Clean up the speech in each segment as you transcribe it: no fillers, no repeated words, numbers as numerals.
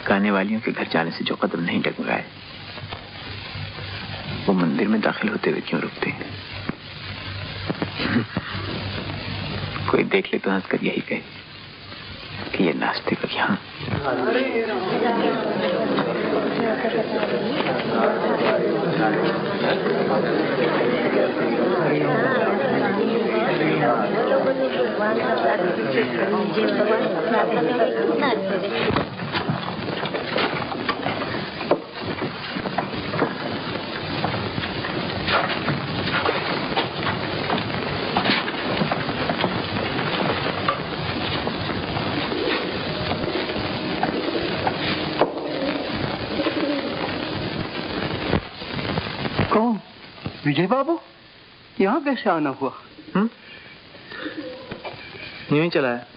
गाने वालियों के घर जाने से जो कदम नहीं डगमगाए, वो मंदिर में दाखिल होते हुए क्यों रुकते हैं? कोई देख ले तो हंसकर यही कहे कि ये नास्तिक यहाँ। विजय बाबू, यहाँ कैसे आना हुआ? यूं ही चला है।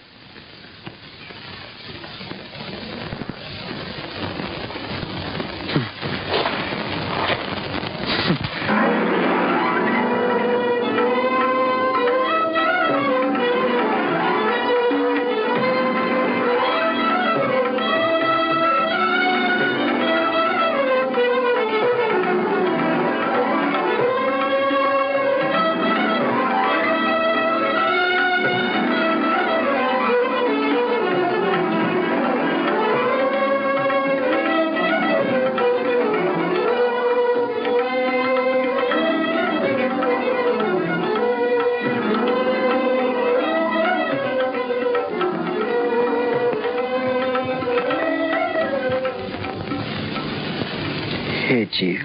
जीव,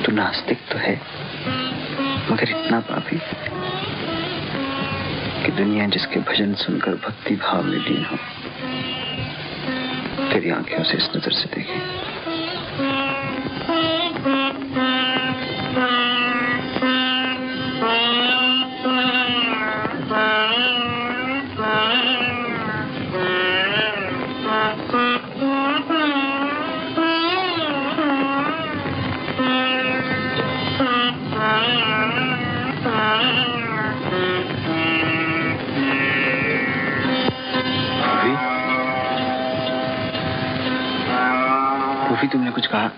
तू नास्तिक तो है, मगर इतना पापी कि दुनिया जिसके भजन सुनकर भक्ति भाव में लीन हो, तेरी आंखों से इस नजर से देखे। फूफी तुमने कुछ कहा?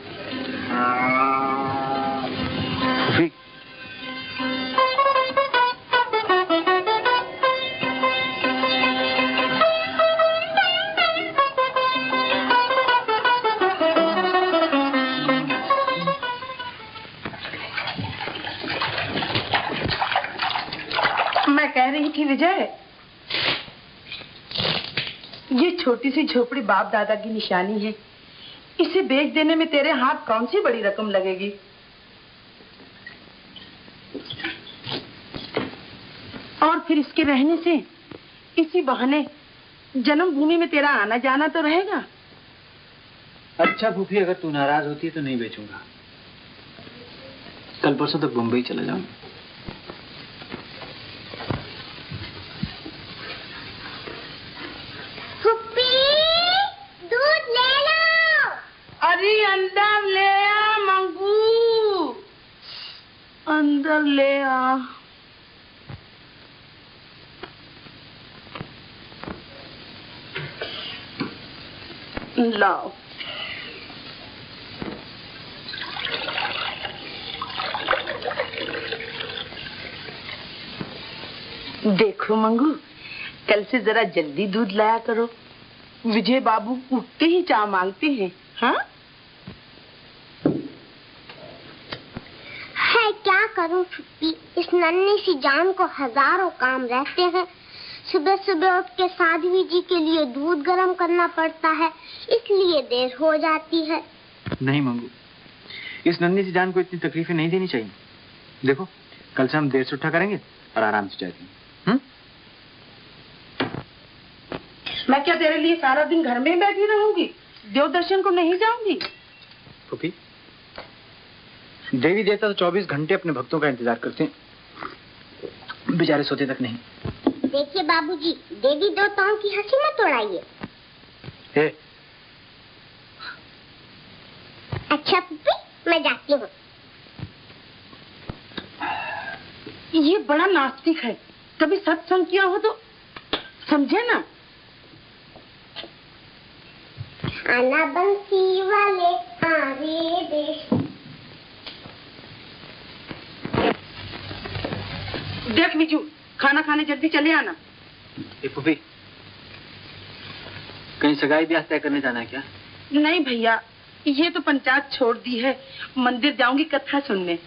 फूफी मैं कह रही थी विजय, ये छोटी सी झोपड़ी बाप दादा की निशानी है। इसे बेच देने में तेरे हाथ कौन सी बड़ी रकम लगेगी? और फिर इसके रहने से इसी बहाने जन्मभूमि में तेरा आना जाना तो रहेगा। अच्छा फूफी, अगर तू नाराज होती है तो नहीं बेचूंगा। कल परसों तक मुंबई चला जाऊंगा। दूध ले लो। अरे अंदर ले आ मंगू, अंदर ले आ। लाओ। देखो मंगू, कल से जरा जल्दी दूध लाया करो। विजय बाबू उठते ही चाय मांगते हैं। हाँ? है क्या करूं फुप्पी, इस नन्ही सी जान को हजारों काम रहते हैं। सुबह सुबह उठ के साध्वी जी के लिए दूध गर्म करना पड़ता है, इसलिए देर हो जाती है। नहीं मंगू, इस नन्ही सी जान को इतनी तकलीफें नहीं देनी चाहिए। देखो, कल से हम देर से उठा करेंगे और आराम से जाएंगे। मैं क्या तेरे लिए सारा दिन घर में बैठी रहूंगी? देव दर्शन को नहीं जाऊंगी? फूफी, देवी देवता तो 24 घंटे अपने भक्तों का इंतजार करते हैं, बेचारे सोते तक नहीं। देखिए बाबूजी, देवी देवताओं की हंसी मत उड़ाइए। अच्छा फुप्पी, मैं जाती हूँ। ये बड़ा नास्तिक है, कभी सत्संग किया हो तो समझे ना। आना बंसी वाले आरे देश। देख बिजू, खाना खाने जल्दी चले आना। फूफी, कहीं सगाई ब्याह तय करने जाना है क्या? नहीं भैया, ये तो पंचायत छोड़ दी है, मंदिर जाऊंगी कथा सुनने।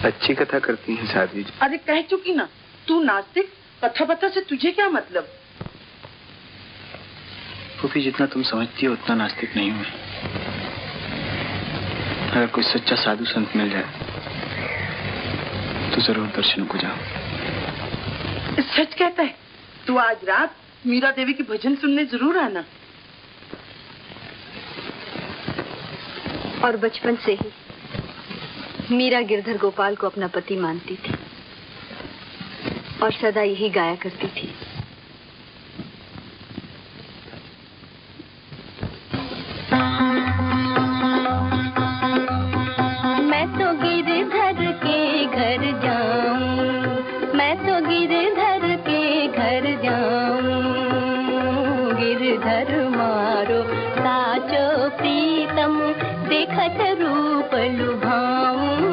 अच्छी कथा करती हैं साध्वी जी। अरे कह चुकी ना, तू नास्तिक, कथा पथा से तुझे क्या मतलब? फूफी, जितना तुम समझती हो उतना नास्तिक नहीं हूं। अगर कोई सच्चा साधु संत मिल जाए तो जरूर दर्शन को जाओ। सच कहता है? तू आज रात मीरा देवी की भजन सुनने जरूर आना। और बचपन से ही मीरा गिरधर गोपाल को अपना पति मानती थी और सदा यही गाया करती थी। मैं तो गिरधर के घर जाऊं, मैं तो गिरधर के घर जाऊं, गिरधर मारो साचो प्रीतम, देखत रूप लुभाऊं,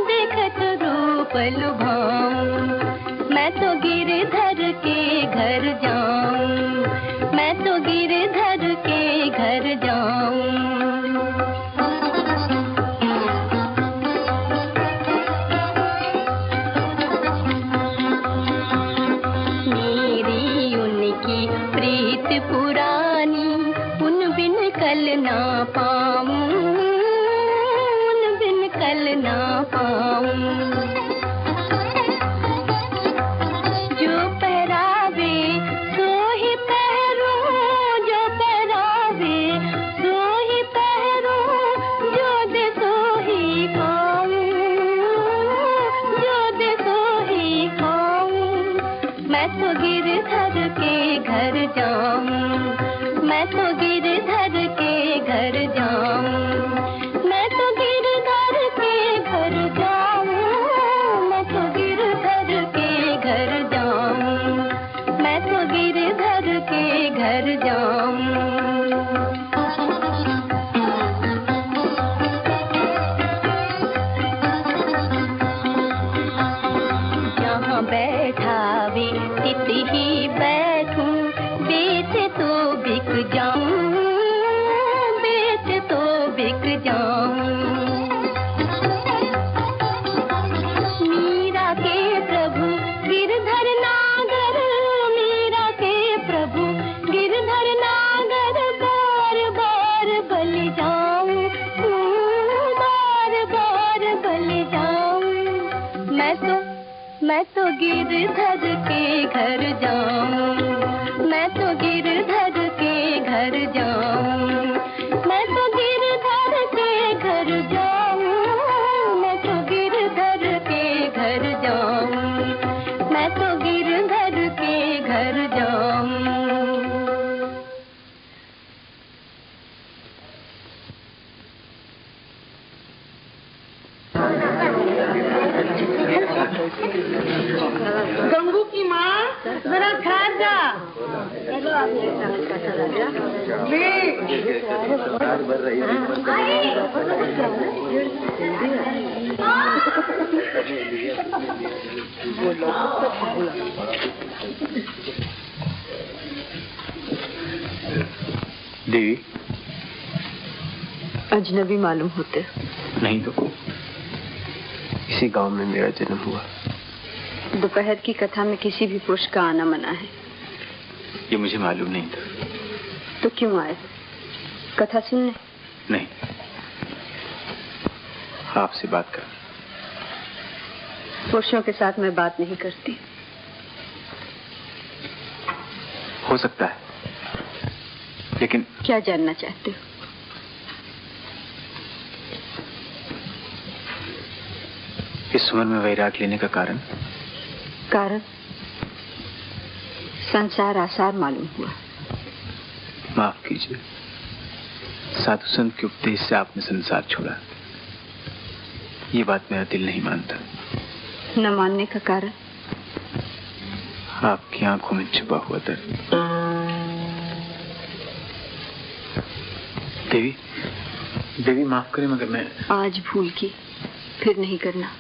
देखत रूप लुभाऊं। मैं तो गिरधर के घर जाऊं, मैं तो गिरधर के घर जाऊं। मेरी उनकी प्रीत पुरानी, उन बिन कल ना पाऊं, उन बिन कल ना पाऊं। जो पहरावे सो ही पहरूं, जो पहरावे सो ही पहरूं, जो दे सो ही खाऊं, जो दे सो ही खाऊं। मैं तो गिरधर के घर जाऊं, मैं तो गिरधर के घर जाऊं, मैं तो गिरधर के घर जाऊं, मैं तो गिरधर के घर जाऊं, मैं तो गिर पर बल जाऊं, मैं तो गिरधर के घर जाऊं, मैं तो गिरधर के घर जाऊं, मैं तो गिरधर के घर जाऊं, मैं तो गिरधर के घर जाऊं, मैं तो गिरधर के घर जाऊं। गंगू की माँ जरा खा जा। देवी, अजनबी मालूम होते। नहीं तो इसी गांव में मेरा जन्म हुआ। दोपहर की कथा में किसी भी पुरुष का आना मना है। ये मुझे मालूम नहीं था। तो क्यों आए? कथा सुनने? नहीं, आपसे बात कर। पुरुषों के साथ मैं बात नहीं करती। हो सकता है, लेकिन क्या जानना चाहते हो? इस उम्र में वैराग लेने का कारण? कारण संसार आसार मालूम हुआ। माफ कीजिए, साधु संत के उपदेश से आपने संसार छोड़ा। ये बात मेरा दिल नहीं मानता। न मानने का कारण? आपकी आंखों में छुपा हुआ दर्द। देवी, देवी माफ करें, मगर मैं आज भूल की, फिर नहीं करना।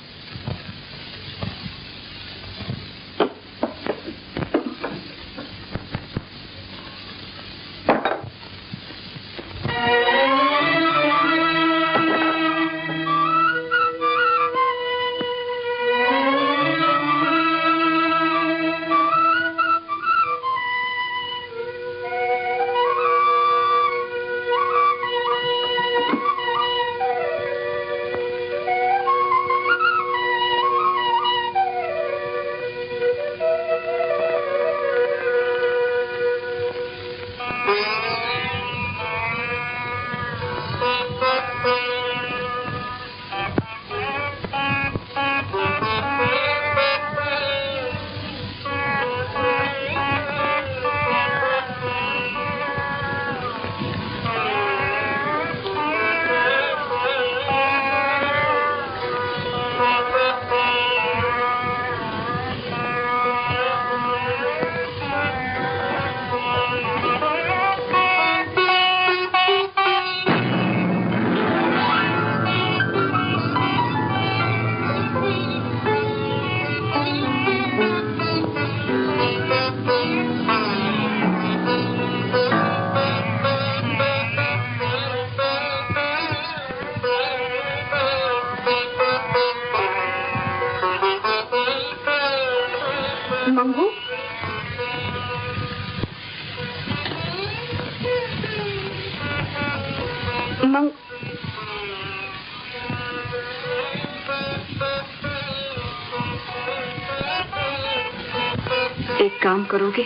एक काम करोगे?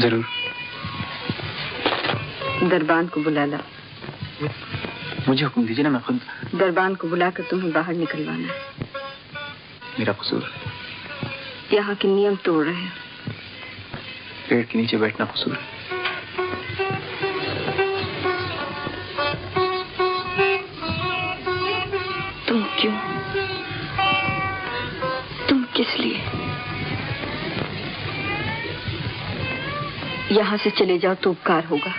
जरूर। दरबान को बुला ला। मुझे हुक्म दीजिए ना, मैं खुद। दरबान को बुलाकर तुम्हें बाहर निकलवाना है। मेरा कसूर? यहाँ के नियम तोड़ रहे हो। पेड़ के नीचे बैठना कसूर है? तुम क्यों? तुम किस लिए? यहाँ से चले जाओ तो उपकार होगा।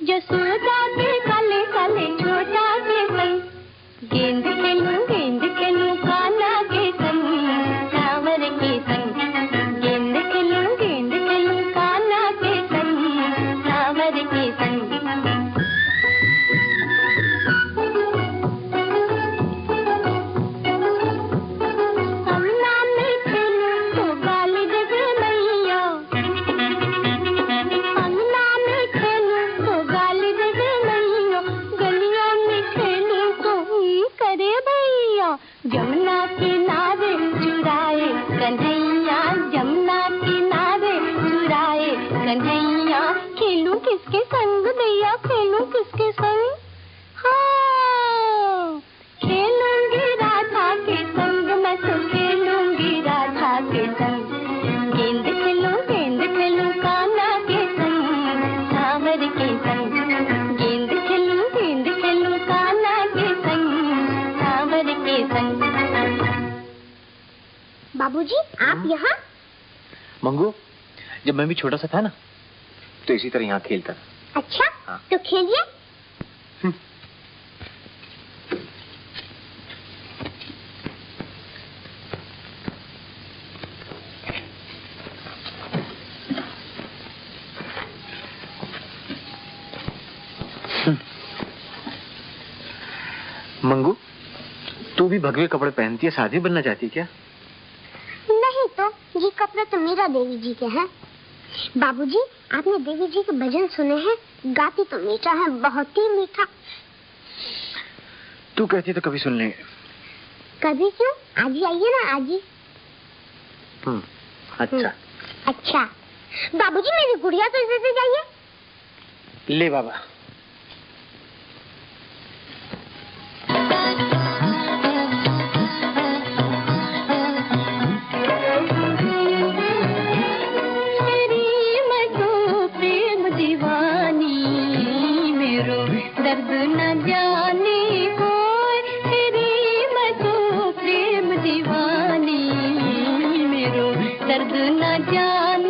जसोदा के काले काले छोटा के कन्हैया जमुना किनारे चुराए कन्हैया। खेलूं किसके संग दैया, खेलूं किसके संग? हाँ, खेलूंगी राधा के संग, मैं तो खेलूंगी राधा के संग। गेंद खेलूं कान्हा के संग, सांवर के संग। गेंद खेलूं कान्हा के संग, सांवर के संग। बाबूजी, आप यहाँ? मंगू, जब मैं भी छोटा सा था ना, तो इसी तरह यहाँ खेलता था। अच्छा, हाँ। तो खेलिए। मंगू, तू भी भगवे कपड़े पहनती है, साधी बनना चाहती है क्या? नहीं तो, ये कपड़े तो मीरा देवी जी के हैं। बाबूजी, आपने देवी जी के भजन सुने हैं? गाती तो मीठा है, बहुत ही मीठा। तू कहती तो कभी सुन लेंगे। कभी क्यों, आज ही आइए ना, आज ही। अच्छा। अच्छा, बाबूजी मेरी गुड़िया तो इधर से जाइए। ले बाबा। दर्द न जाने कोई, तेरी मैं तो प्रेम दीवानी, मेरो दर्द न जाने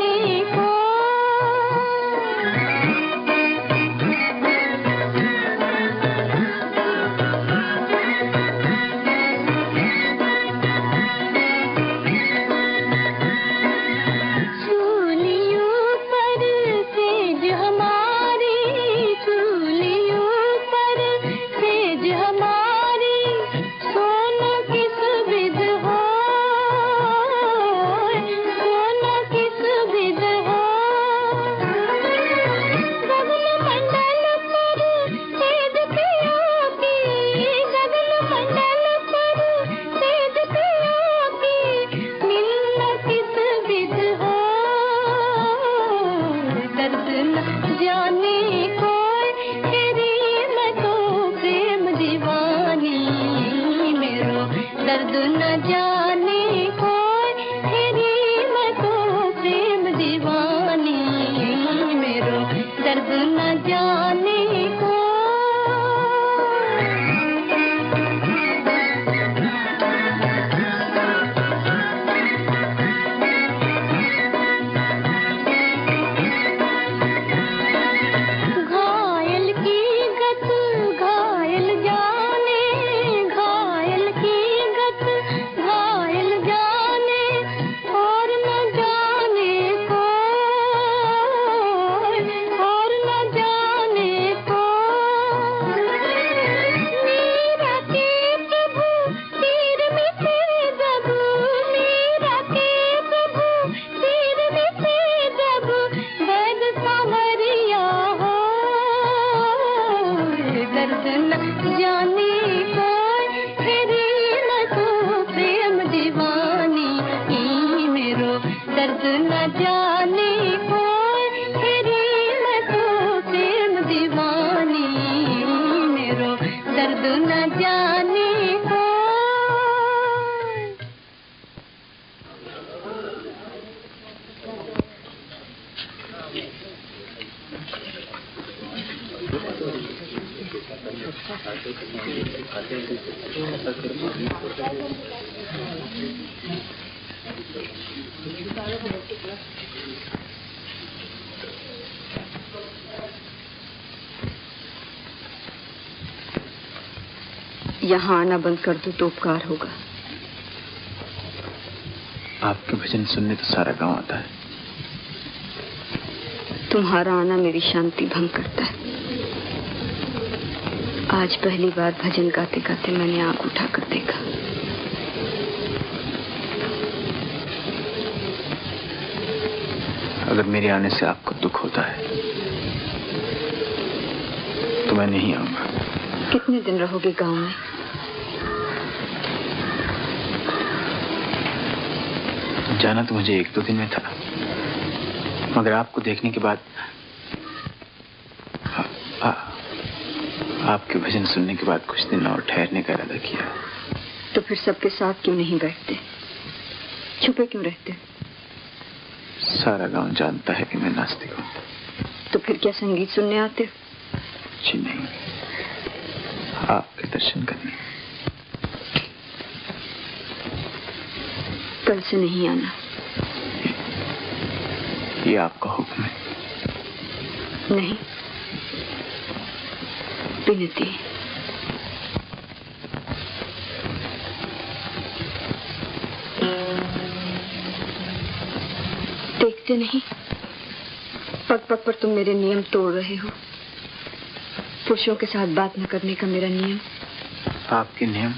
यहाँ आना बंद कर दो तो उपकार होगा। आपके भजन सुनने तो सारा गांव आता है। तुम्हारा आना मेरी शांति भंग करता है। आज पहली बार भजन गाते गाते मैंने आंख उठाकर देखा। अगर मेरे आने से आपको दुख होता है तो मैं नहीं आऊंगा। कितने दिन रहोगे गांव में? जाना तो मुझे 1-2 दिन में था, मगर आपको देखने के बाद, आपके भजन सुनने के बाद कुछ दिन और ठहरने का इरादा किया। तो फिर सबके साथ क्यों नहीं बैठते? छुपे क्यों रहते? सारा गांव जानता है कि मैं नास्तिक हूँ। तो फिर क्या संगीत सुनने आते हो? जी नहीं, आपके दर्शन करने। कल से नहीं आना। ये आपका हुक्म है? नहीं, विनती। देखते नहीं, पग पग पर तुम मेरे नियम तोड़ रहे हो। पुरुषों के साथ बात न करने का मेरा नियम। आपके नियम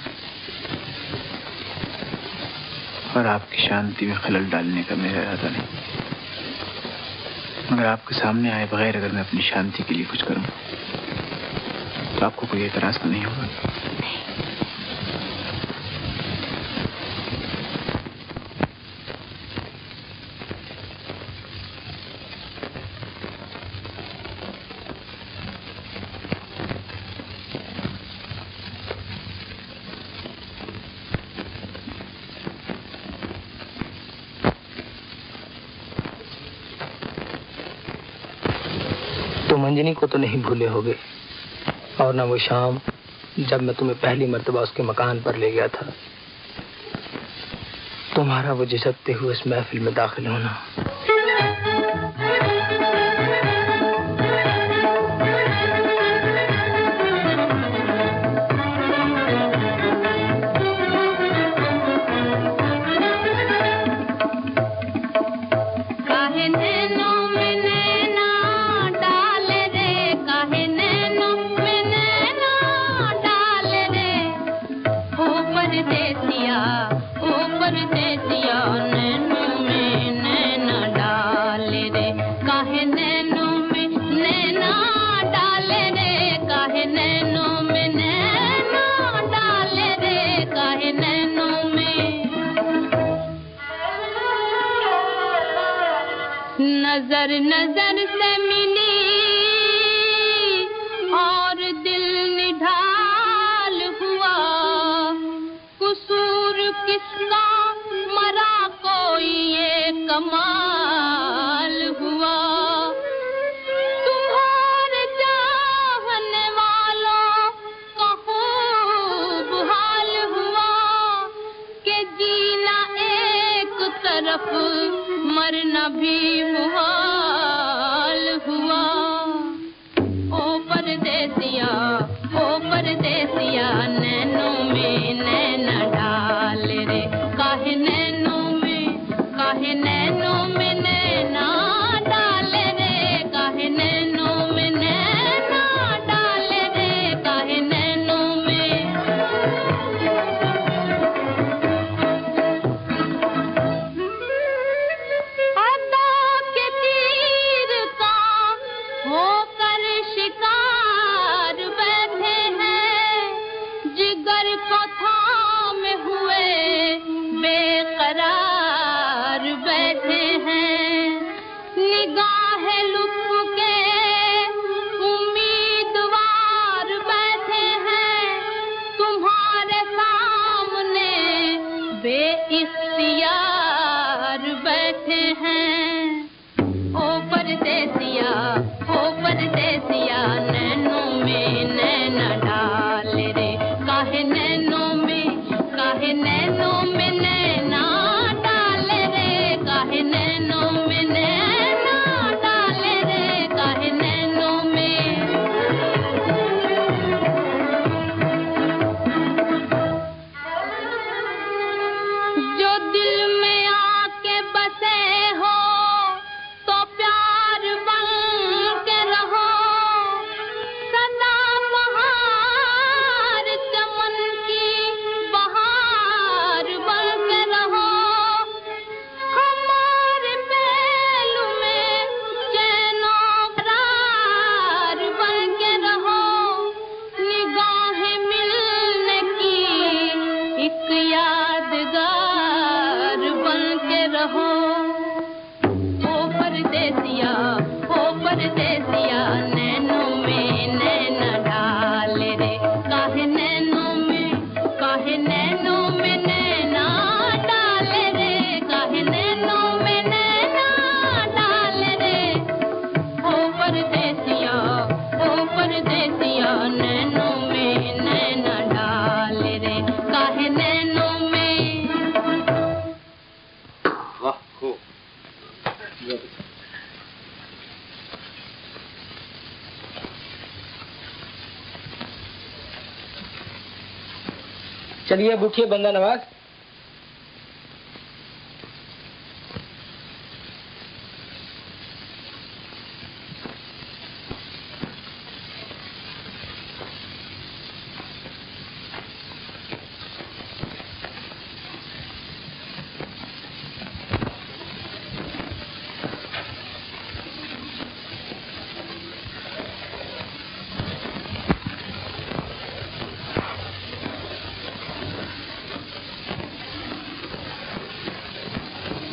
और आपकी शांति में खलल डालने का मेरा इरादा नहीं, मगर आपके सामने आए बगैर अगर मैं अपनी शांति के लिए कुछ करूं तो आपको कोई एतराज तो नहीं होगा? तुम अंजनी को तो नहीं भूले होगे, और न वो शाम जब मैं तुम्हें पहली मर्तबा उसके मकान पर ले गया था। तुम्हारा वो झिझकते हुए इस महफिल में दाखिल होना। नजर नजर से मिली और दिल निढाल हुआ, कसूर किसका मरा कोई ये कमाल हुआ। तुम्हारे चाहने वालों का खूब हाल हुआ कि जीना एक तरफ मरना भी मुहाल हुआ। ओ परदेसिया नैनों में नैना डाल रे, काहे नैनों में नैना डाल रे, काहे नैनों में नैना डाल रे, काहे नैनों में। शिकार बैठे हैं, जिगर को थामे हुए बेकरार बैठे हैं, निगाह लुत्फ के उम्मीदवार बैठे हैं, तुम्हारे सामने बेइख्तियार बैठे हैं। ओ परदेसिया नैनों में नैना डाल रे, काहे नैनों में नैना डाल रे, काहे नैनों में नैना डाल रे, काहे नैनों में। जो दिल में आके बसे हो रहो ओ परदेसिया नैनों में नैना डाल रे काहे नैनों में नैना डाल रे काहे नैनों में नैना डाल रे ओ परदेसिया नैनों में नैना डाल रे काहे नैनों में। वाह खूब। चलिए अब उठिए बंदा नवाज।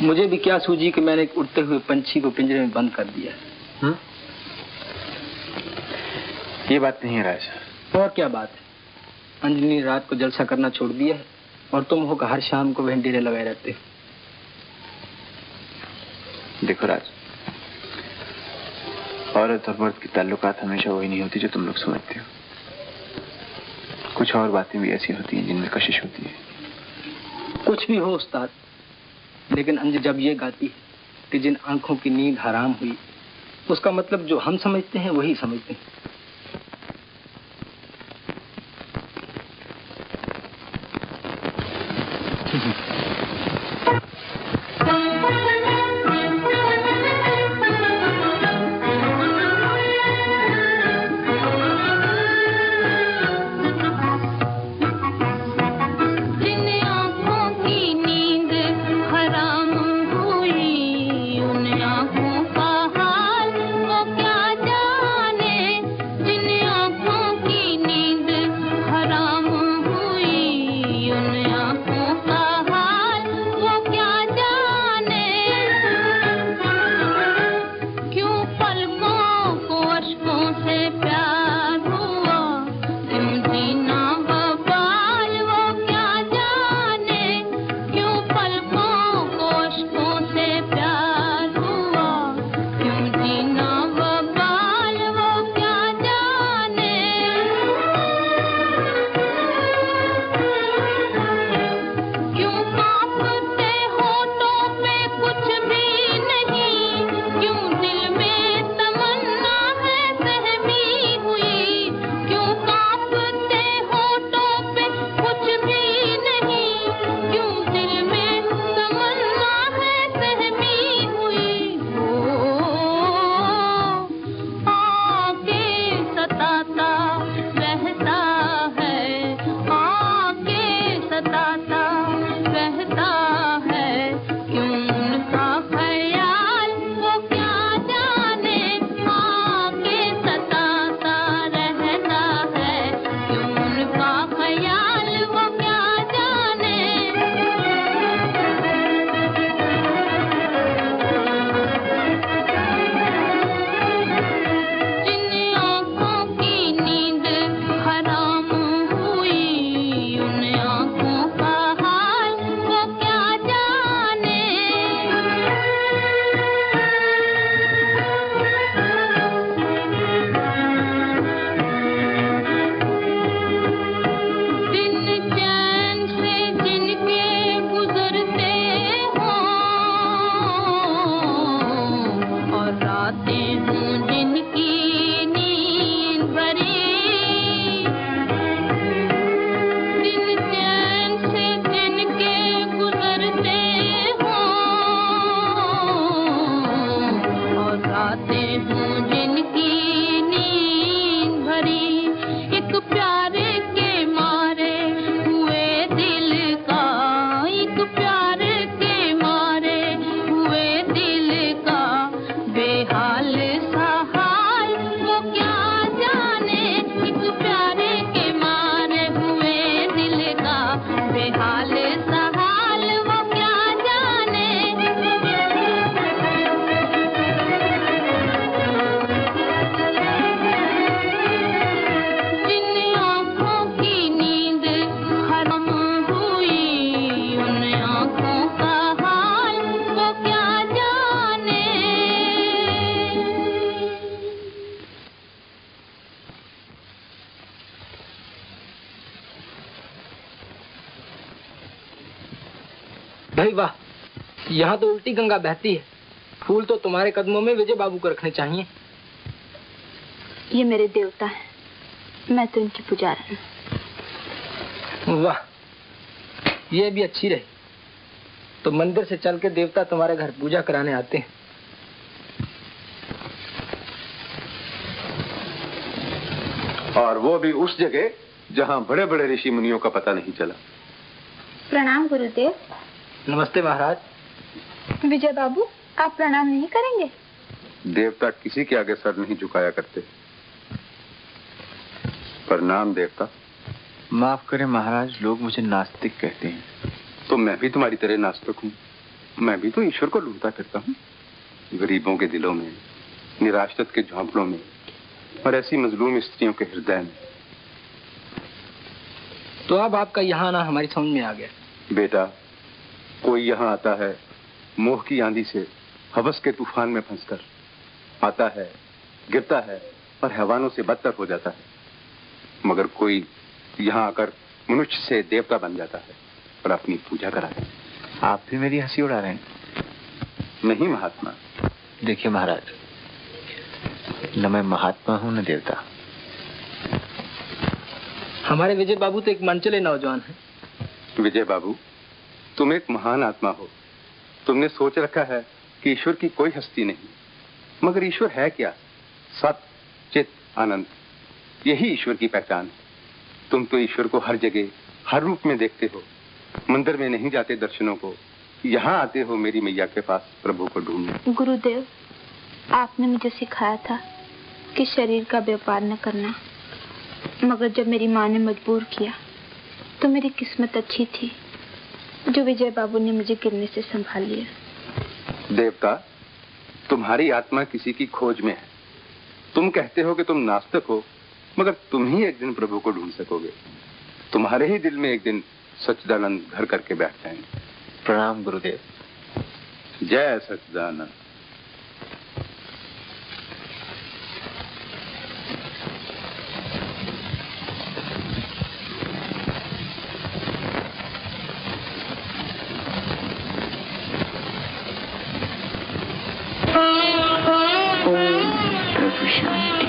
मुझे भी क्या सूझी कि मैंने एक उड़ते हुए पंछी को पिंजरे में बंद कर दिया। ये बात नहीं है राज। और क्या बात है? अंजलि ने रात को जलसा करना छोड़ दिया है और तुम हो हर शाम को वहीं डेरे लगाए रहते हो। देखो राज, औरत और मर्द की ताल्लुकात हमेशा वही नहीं होती जो तुम लोग समझते हो। कुछ और बातें भी ऐसी होती हैं जिनमें कशिश होती है। कुछ भी हो उस्ताद, लेकिन अंजलि जब ये गाती है कि जिन आंखों की नींद हराम हुई, उसका मतलब जो हम समझते हैं वही समझते हैं। बेहाल सहाल वो क्या जाने अरे वाह, यहाँ तो उल्टी गंगा बहती है। फूल तो तुम्हारे कदमों में विजय बाबू को रखने चाहिए। ये मेरे देवता हैं, मैं तो इनकी पुजारी हूँ। वाह, ये भी अच्छी रही। तो मंदिर से चल के देवता तुम्हारे घर पूजा कराने आते हैं। और वो भी उस जगह जहाँ बड़े बड़े ऋषि मुनियों का पता नहीं चला। प्रणाम गुरुदेव। नमस्ते महाराज। विजय बाबू, आप प्रणाम नहीं करेंगे? देवता किसी के आगे सर नहीं झुकाया करते। प्रणाम देवता। माफ करें महाराज, लोग मुझे नास्तिक कहते हैं। तो मैं भी तुम्हारी तरह नास्तिक हूँ। मैं भी तो ईश्वर को ढूंढता फिरता हूँ, गरीबों के दिलों में, निराश्रित के झोंपड़ों में और ऐसी मजलूम स्त्रियों के हृदय में। तो अब आपका यहाँ आना हमारी समझ में आ गया। बेटा, कोई यहाँ आता है मोह की आंधी से, हवस के तूफान में फंसकर आता है, गिरता है और हैवानों से बदतर हो जाता है। मगर कोई यहाँ आकर मनुष्य से देवता बन जाता है और अपनी पूजा कराता है। आप भी मेरी हंसी उड़ा रहे हैं? नहीं महात्मा। देखिए महाराज, न मैं महात्मा हूँ न देवता। हमारे विजय बाबू तो एक मनचले नौजवान हैं। विजय बाबू, तुम एक महान आत्मा हो। तुमने सोच रखा है कि ईश्वर की कोई हस्ती नहीं, मगर ईश्वर है क्या? सत, चित, आनंद, यही ईश्वर की पहचान है। तुम तो ईश्वर को हर जगह, हर रूप में देखते हो। मंदिर में नहीं जाते दर्शनों को, यहाँ आते हो मेरी मैया के पास प्रभु को ढूंढने। गुरुदेव, आपने मुझे सिखाया था कि शरीर का व्यापार न करना, मगर जब मेरी माँ ने मजबूर किया तो मेरी किस्मत अच्छी थी जो विजय बाबू ने मुझे गिरने से संभाल लिया। देवता, तुम्हारी आत्मा किसी की खोज में है। तुम कहते हो कि तुम नास्तिक हो, मगर तुम ही एक दिन प्रभु को ढूंढ सकोगे। तुम्हारे ही दिल में एक दिन सच्चिदानंद घर करके बैठ जाएंगे। प्रणाम गुरुदेव। जय सच्चिदानंद। ओम प्रभु शांति।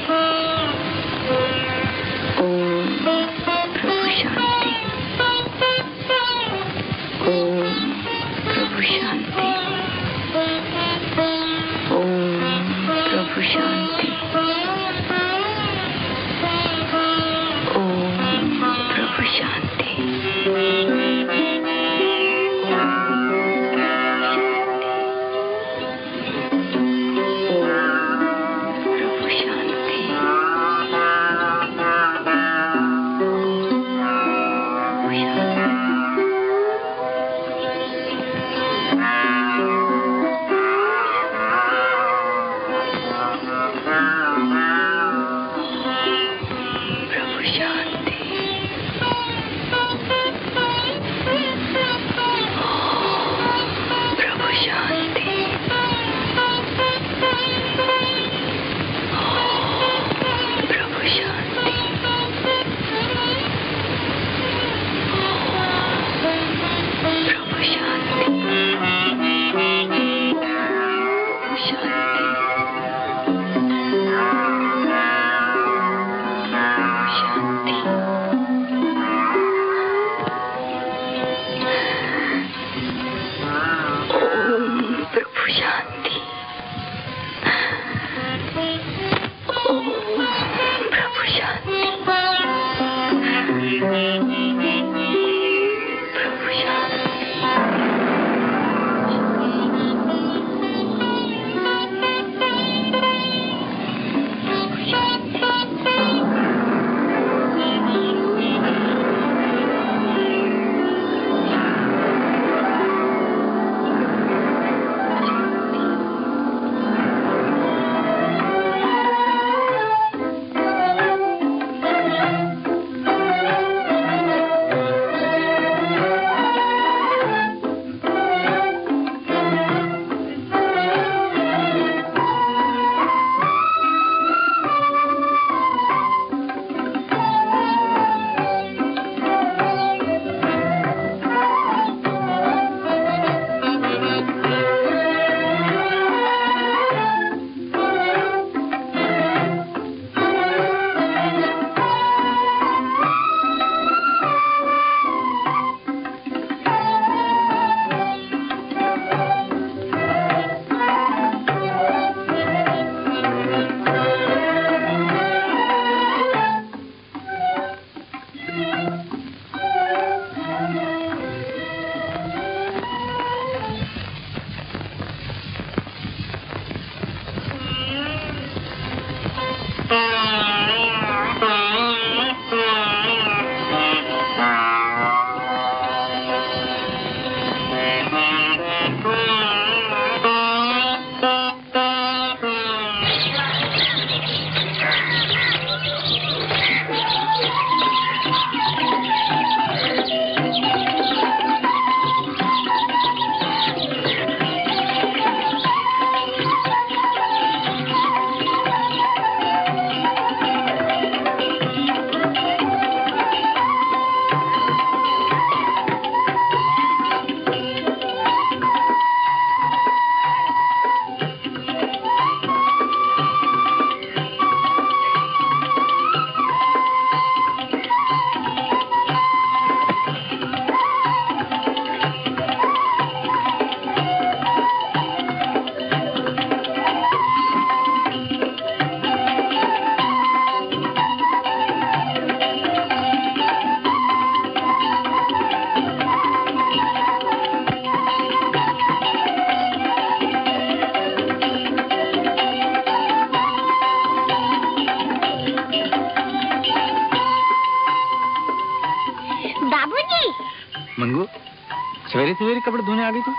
सवेरे सवेरे कपड़े धोने आ गई तो?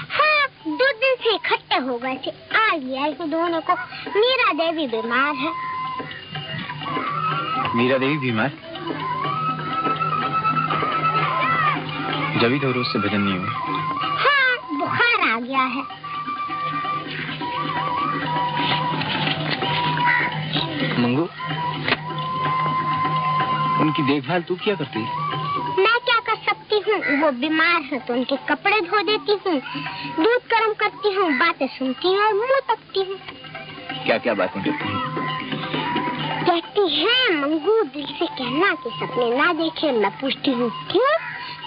हाँ, 2 दिन से इकट्ठे हो गए थे, आ गया इसे धोने को। मीरा देवी बीमार है। मीरा देवी बीमार? जब ही तो रोज से भजन नहीं हुए। हाँ, बुखार आ गया है। मंगू, उनकी देखभाल तू क्या करती है? मैं क्या कर सकती हूँ, वो बीमार है तो उनके कपड़े धो देती हूँ, दूध गर्म करती हूँ, बातें सुनती हूँ और मुँह तकती हूँ। क्या क्या बातें करती हैं? कहती है मंगू दिल से कहना कि सपने ना देखे। मैं पूछती हूँ क्यों,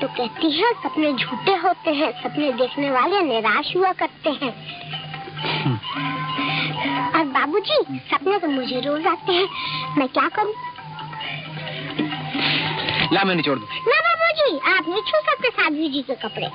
तो कहती है सपने झूठे होते हैं, सपने देखने वाले निराश हुआ करते हैं। और बाबूजी, सपने तो मुझे रोज आते हैं, मैं क्या करूँ? ला मैं निचोड़ दूँ। ना बाबूजी, आप नहीं छू सकते साध्वी जी के कपड़े।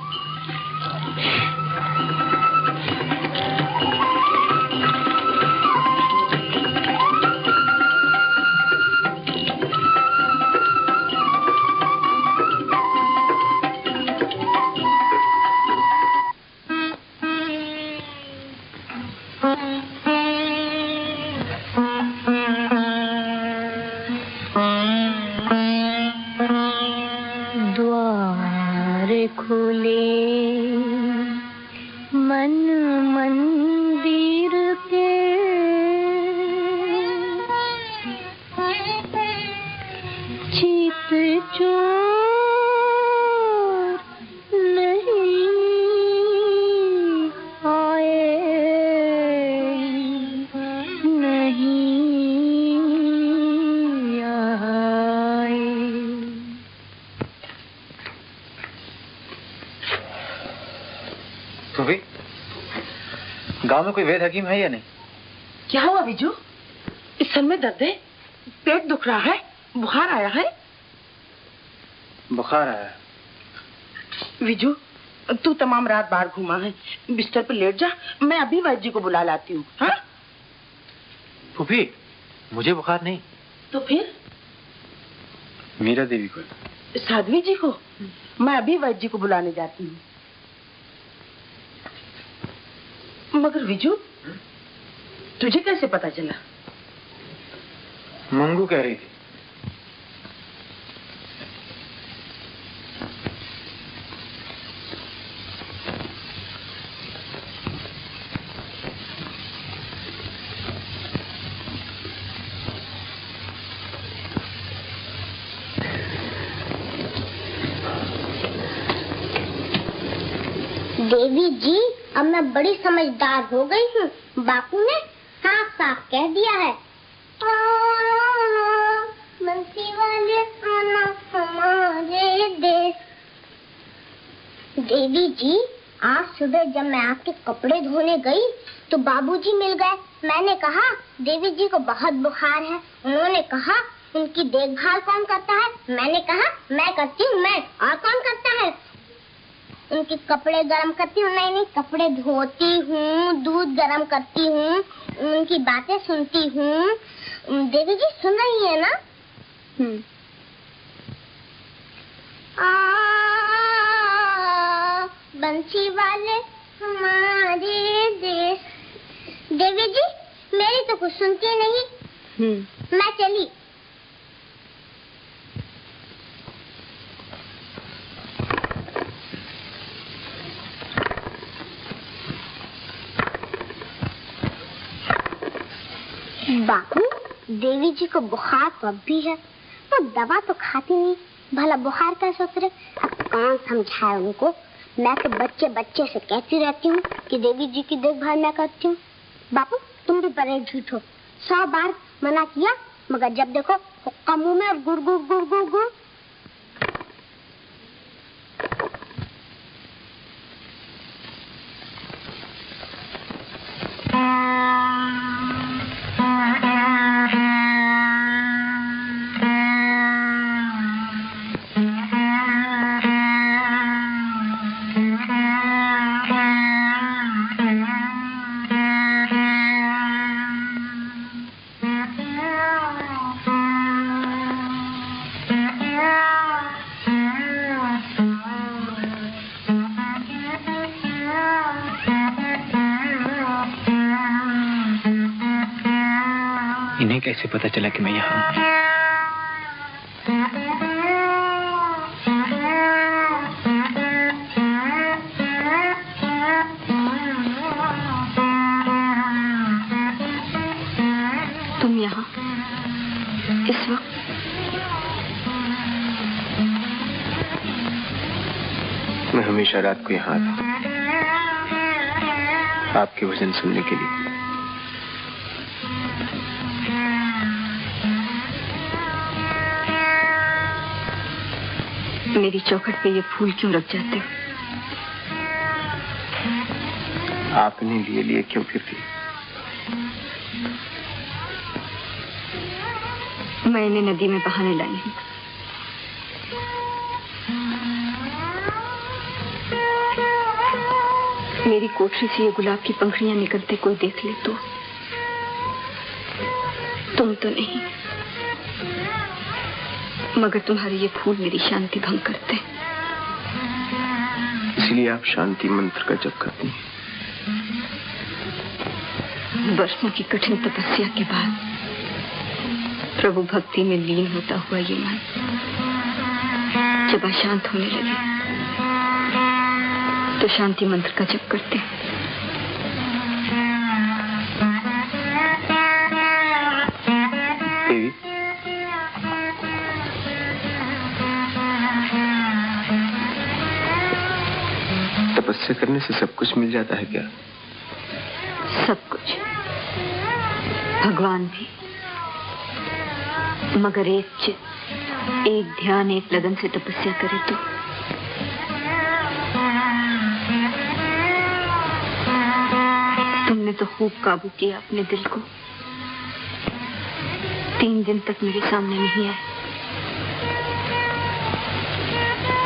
गांव में कोई वैद्य हकीम है या नहीं? क्या हुआ बिजू? इस सर में दर्द है, पेट दुख रहा है, बुखार आया है? बुखार आया है। विजू, तू तमाम रात बाहर घूमा है, बिस्तर पे लेट जा, मैं अभी वैद्य जी को बुला लाती हूँ। हाँ? फूफी, मुझे बुखार नहीं। तो फिर? मीरा देवी को। साध्वी जी को? मैं अभी वैद्य जी को बुलाने जाती हूँ। मगर विजू, तुझे कैसे पता चला? मंगू कह रही थी। देवी जी, अब मैं बड़ी समझदार हो गई हूँ। बापू ने साफ साफ कह दिया है, बंसी वाले आना हमारे देश। देवी जी, आज सुबह जब मैं आपके कपड़े धोने गई तो बाबूजी मिल गए। मैंने कहा देवी जी को बहुत बुखार है। उन्होंने कहा उनकी देखभाल कौन करता है? मैंने कहा मैं करती हूँ। मैं, और कौन करता है? उनके कपड़े गरम करती हूँ। नहीं, कपड़े धोती हूँ, दूध गरम करती हूँ, उनकी बातें सुनती हूँ। देवी जी सुन रही है ना? बंसी वाले हमारे देश। देवी जी, मेरी तो कुछ सुनती नहीं। मैं चली। बापू, देवी जी को बुखार तो अब भी है, वो दवा तो खाती नहीं, भला बुखार कैसे उतरे? अब कौन समझाए उनको? मैं तो बच्चे बच्चे से कहती रहती हूँ कि देवी जी की देखभाल मैं करती हूँ। बापू, तुम भी बड़े झूठ हो। 100 बार मना किया, मगर जब देखो हुक्का मुंह में और गुड़ गुड़ गुड़ गुड़ गुड़। इन्हें कैसे पता चला कि मैं यहाँ हूँ? तुम यहाँ इस वक्त? मैं हमेशा रात को यहाँ आता हूँ आपके भजन सुनने के लिए। मेरी चौखट पे ये फूल क्यों रख जाते हो? आप इन्हें लिए लिए क्यों फिरती? मैं इन्हें नदी में बहाने लाई हूँ। मेरी कोठरी से ये गुलाब की पंखड़ियां निकलते कोई देख ले तो? तुम तो नहीं, मगर तुम्हारे ये फूल मेरी शांति भंग करते हैं। इसलिए आप शांति मंत्र का जप करती हैं। वर्षों की कठिन तपस्या के बाद प्रभु भक्ति में लीन होता हुआ ये मन जब अशांत होने लगे तो शांति मंत्र का जप करते हैं। देवी, तपस्या करने से सब कुछ मिल जाता है क्या? सब कुछ, भगवान भी, मगर एक चित्त, एक ध्यान, एक लगन से तपस्या करे तो। तुमने तो खूब काबू किया अपने दिल को। 3 दिन तक मेरे सामने नहीं आए।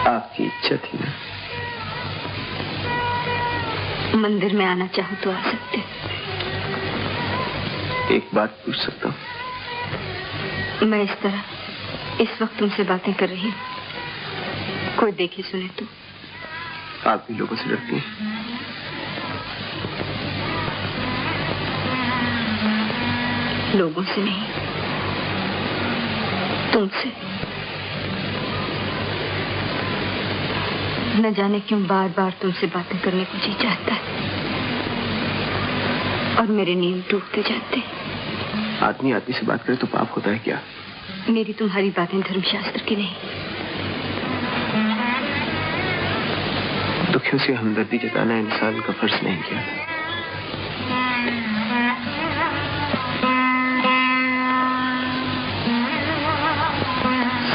आपकी इच्छा थी ना? मंदिर में आना चाहो तो आ सकते। एक बात पूछ सकता हूँ? मैं इस तरह इस वक्त तुमसे बातें कर रही हूँ, कोई देखे सुने तो? आप भी लोगों से डरती हैं? लोगों से नहीं, तुमसे। न जाने क्यों बार बार तुमसे बातें करने को जी चाहता है और मेरे नींद टूटते जाते। आदमी आदमी से बात करे तो पाप होता है क्या? मेरी तुम्हारी बातें धर्मशास्त्र की नहीं। दुखियों से हमदर्दी जताना इंसान का फर्ज नहीं किया।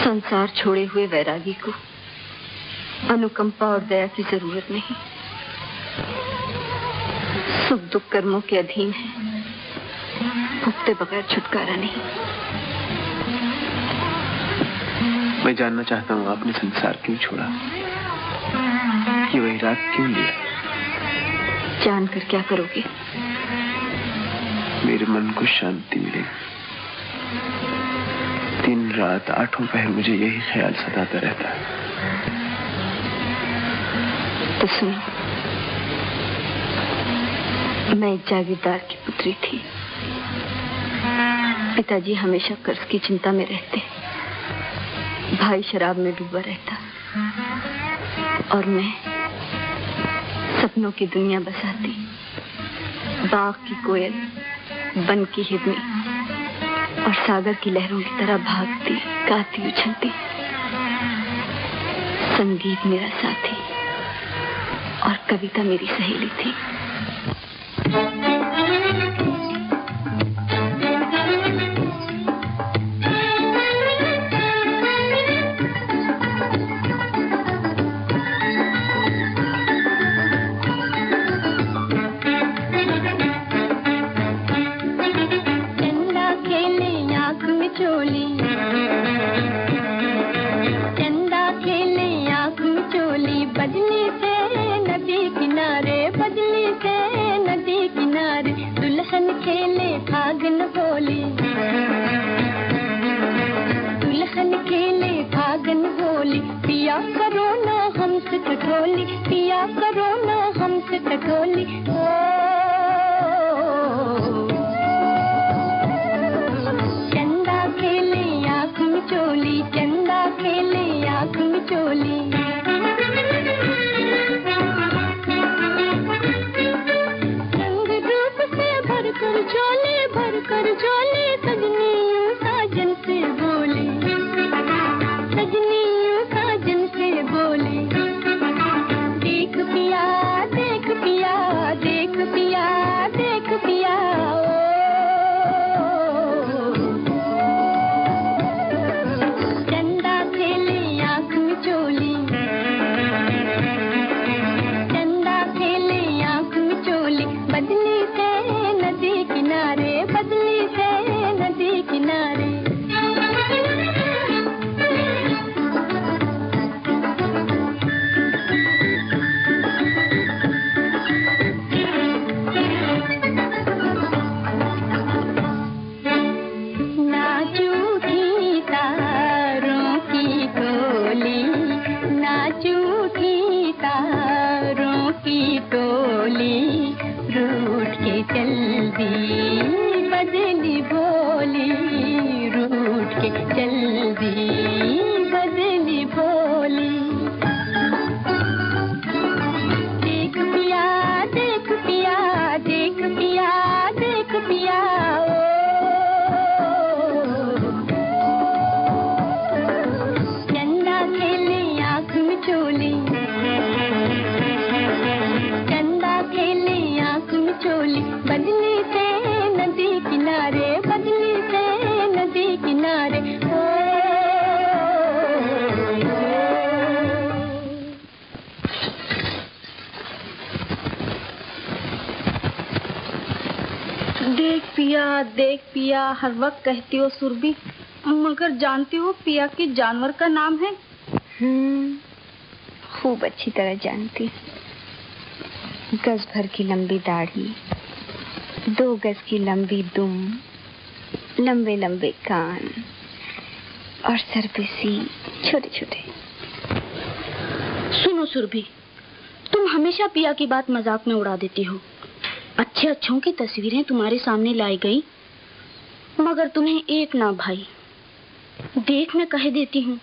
संसार छोड़े हुए वैरागी को अनुकंपा और दया की जरूरत नहीं। सुख दुख कर्मों के अधीन है, भुगते बगैर छुटकारा नहीं। मैं जानना चाहता हूँ आपने संसार क्यों छोड़ा? ये वैराग क्यों लिया? जानकर क्या करोगे? मेरे मन को शांति मिलेगी। दिन रात 8 पहर मुझे यही ख्याल सताता रहता है। तो सुनो, मैं एक जागीरदार की पुत्री थी। पिताजी हमेशा कर्ज की चिंता में रहते, भाई शराब में डूबा रहता और मैं सपनों की दुनिया बसाती। बाग की कोयल, वन की हिरनी और सागर की लहरों की तरह भागती, गाती, उछलती। संगीत मेरा साथी और कविता मेरी सहेली थी। बदली से नदी किनारे, बदली से नदी किनारे। बदली भोली रूठ के चल दी, बदली भोली। देख पिया देख पिया देख पिया देख पिया, चंदा खेले आँख में चोली, चंदा खेले आँख में चोली। बदली से नदी किनारे, बदली से नदी किनारे। देख पिया हर वक्त कहती हो सुरभि, मगर जानती हो पिया के जानवर का नाम है? खूब अच्छी तरह जानती। गज भर की लंबी दाढ़ी, 2 गज की लंबी दुम, लंबे लंबे कान और सर पे सींग छोटे छोटे। सुनो सुरभि, तुम हमेशा पिया की बात मजाक में उड़ा देती हो। अच्छे अच्छों की तस्वीरें तुम्हारे सामने लाई गई, मगर तुम्हें एक ना भाई। देख मैं कह देती हूँ,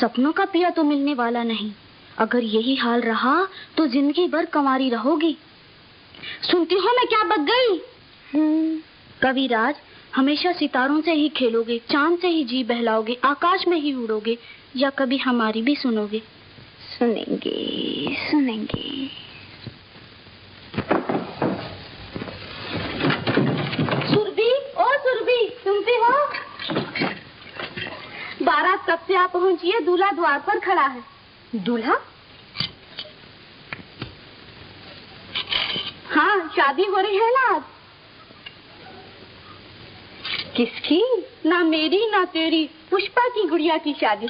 सपनों का पिया तो मिलने वाला नहीं। अगर यही हाल रहा तो जिंदगी भर कंवारी रहोगी। सुनती हो मैं क्या बक गई? कविराज, हमेशा सितारों से ही खेलोगे, चांद से ही जी बहलाओगे, आकाश में ही उड़ोगे, या कभी हमारी भी सुनोगे? सुनेंगे सुनेंगे। सुरभि, ओ सुरभि, सुनती हो? बारात कब से आप पहुंची है? दूल्हा द्वार पर खड़ा है। दूल्हा? हाँ, शादी हो रही है ना आज। किसकी? ना मेरी ना तेरी, पुष्पा की गुड़िया की शादी।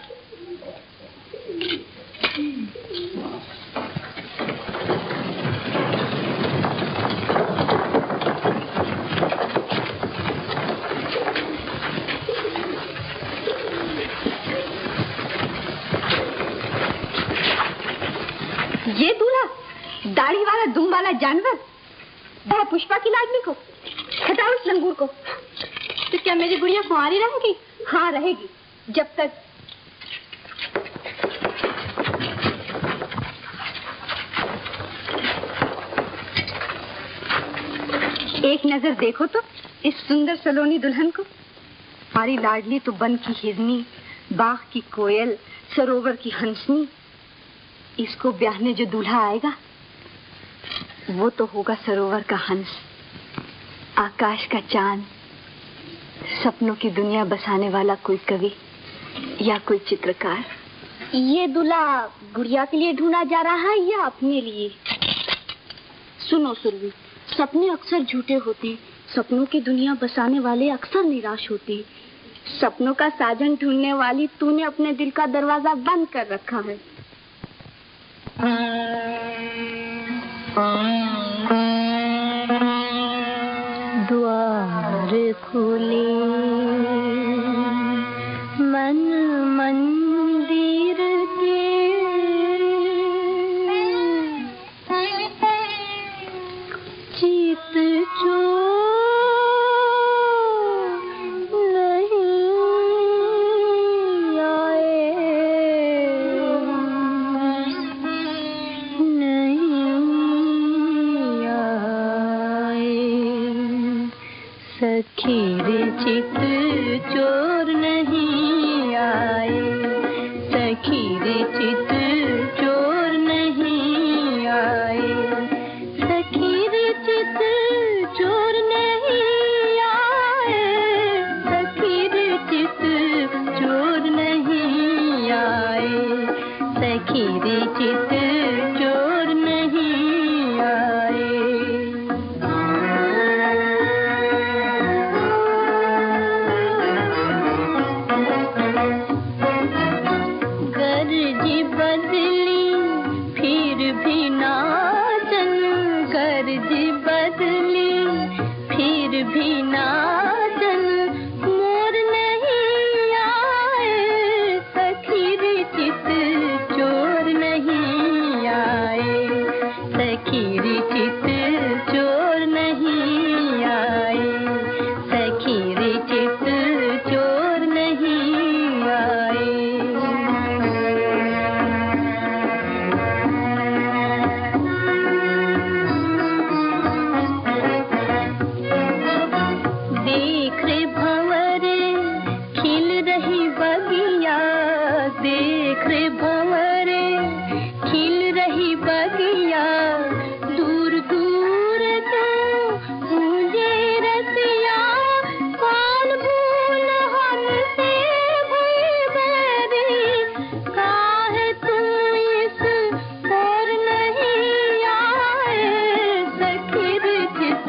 ये दूल्हा, दाढ़ी वाला दुम वाला जानवर, वह पुष्पा की लाडली को, हटाओ इस लंगूर को। तो क्या मेरी गुड़िया कुंवारी रहेगी? हाँ रहेगी, जब तक एक नजर देखो तो इस सुंदर सलोनी दुल्हन को। हमारी लाडली तो वन की हिरनी, बाग की कोयल, सरोवर की हंसनी। इसको ब्याहने जो दूल्हा आएगा वो तो होगा सरोवर का हंस, आकाश का चांद, सपनों की दुनिया बसाने वाला कोई कवि या कोई चित्रकार। ये दूल्हा गुड़िया के लिए ढूंढा जा रहा है या अपने लिए? सुनो सुरभि, सपने अक्सर झूठे होते, सपनों की दुनिया बसाने वाले अक्सर निराश होते। सपनों का साजन ढूंढने वाली तूने अपने दिल का दरवाजा बंद कर रखा है। द्वार खुले मन मंदिर के, चित चोर नहीं आए, नहीं आए। सखी रे चित चोर नहीं आए, सखी रे चित चोर नहीं आए, सखी रे चित चोर नहीं आए, सखी रे चित चोर नहीं आए, सखी रे चित चोर नहीं आए। भी नाचन मोर नहीं आए, सखी रे चित चोर नहीं आए, सखी रे चित चोर नहीं आए, सखी रे चित चोर नहीं आए। देख रे भंवरे खिल रही बगिया, देख रे भंवरे खिल रही बगिया, दूर दूर तो गूंजे रसिया, कौन भूल हमसे भई बैरी, काहे तू इस ओर नहीं आए, सखी रे चित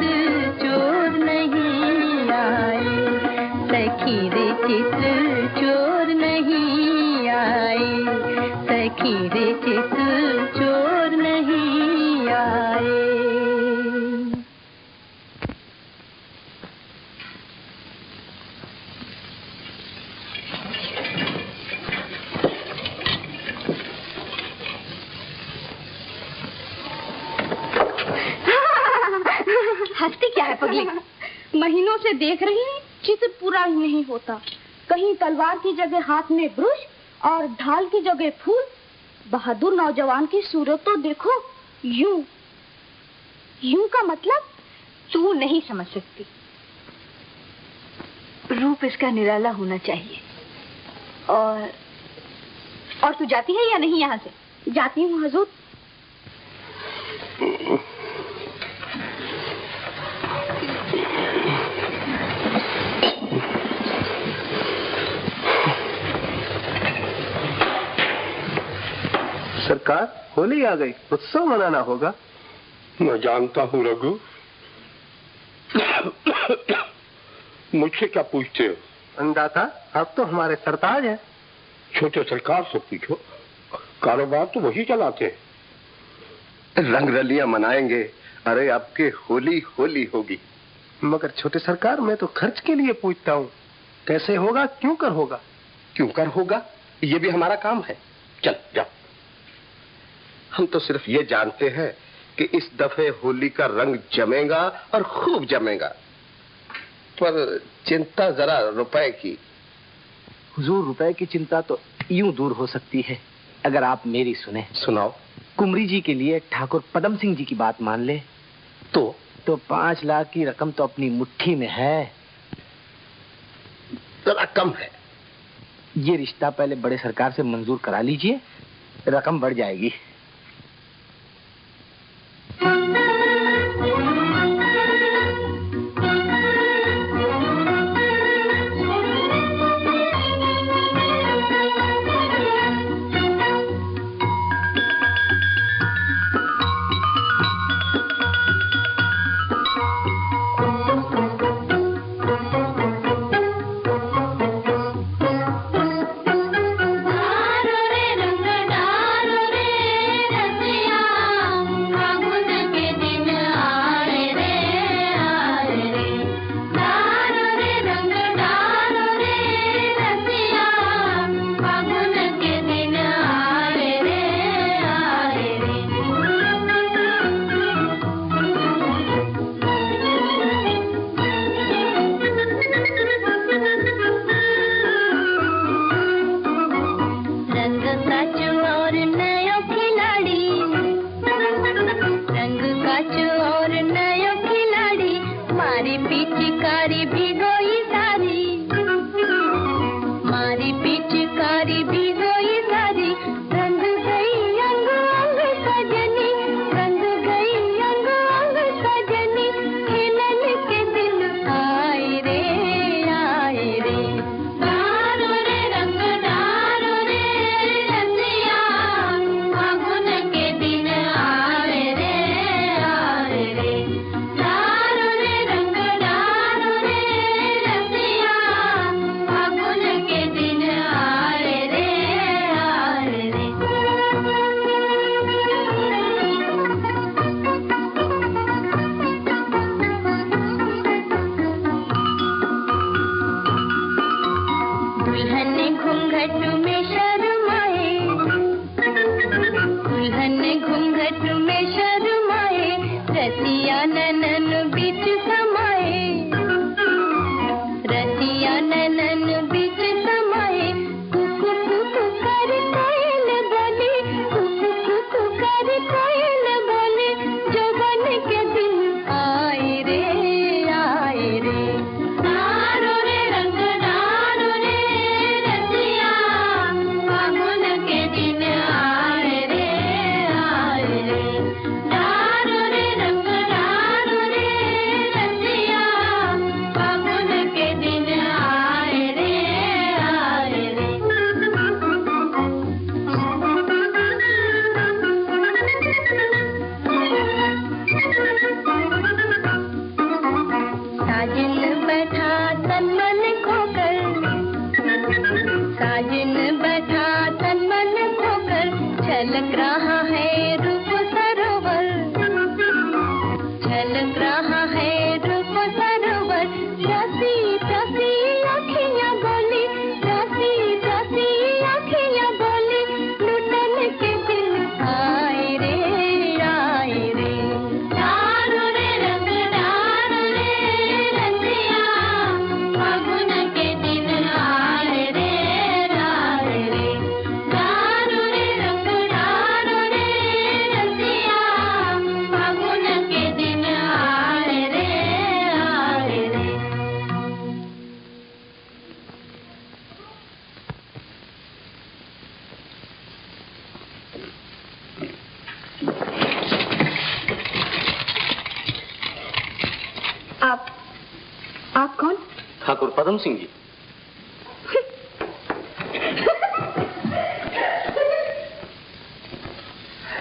चोर नहीं आए, सखी रे चित चोर नहीं आए, सखी रे चित चोर नहीं आए। हंसती क्या है पगली? महीनों से देख रही हूँ, चित्र पूरा ही नहीं होता। कहीं तलवार की जगह हाथ में ब्रुश और ढाल की जगह फूल। बहादुर नौजवान की सूरत तो देखो, यूं यूं का मतलब तू नहीं समझ सकती। रूप इसका निराला होना चाहिए। और तू जाती है या नहीं यहाँ से? जाती हूँ हुजूर। सरकार, होली आ गई, उत्सव मनाना होगा। मैं जानता हूँ रघु। मुझसे क्या पूछते हो? अंदाता, अब तो हमारे सरताज हैं। छोटे सरकार से पूछो, कारोबार तो वही चलाते हैं। रंगरलियां मनाएंगे। अरे आपके होली होली होगी। मगर छोटे सरकार, मैं तो खर्च के लिए पूछता हूँ। कैसे होगा, क्यों कर होगा? क्यों कर होगा, ये भी हमारा काम है। चल जाओ। हम तो सिर्फ ये जानते हैं कि इस दफे होली का रंग जमेगा और खूब जमेगा, पर चिंता जरा रुपए की। हुजूर, रुपए की चिंता तो यूं दूर हो सकती है अगर आप मेरी सुने। सुनाओ। कुमरी जी के लिए ठाकुर पदम सिंह जी की बात मान ले तो 5 लाख की रकम तो अपनी मुट्ठी में है। जरा कम है। ये रिश्ता पहले बड़े सरकार से मंजूर करा लीजिए, रकम बढ़ जाएगी। डारो रे रंग डारो रे बीच समाए, रतिया नैनन बीच समाए, कुकु कुकु कर कोयल बोले, कुकु कुकु कर कोयल बोले, जवन के दिन आए रे आए रे। डारो रे रंग डारो रे रतिया, फागुन के दिन आए रे आए रे। डारो रे रंग डारो रे रतिया, फागुन के दिन आए रे आए रे। साजन बैठा तन मन खोकर, साजन बैठा तन मन खोकर, छलक रहा है रूप सरोवर, छलक रहा है रूप सरोवर। प्यासी प्यासी आँखियाँ बोली, प्यासी प्यासी आँखियाँ बोली, लुटन के दिन आए रे आए रे। डारो रे रंग डारो रे रतिया, फागुन के दिन आए रे आए रे। डारो रे रंग डारो रे रतिया, फागुन के दिन आए रे आए रे। आप कौन? ठाकुर पदम सिंह जी।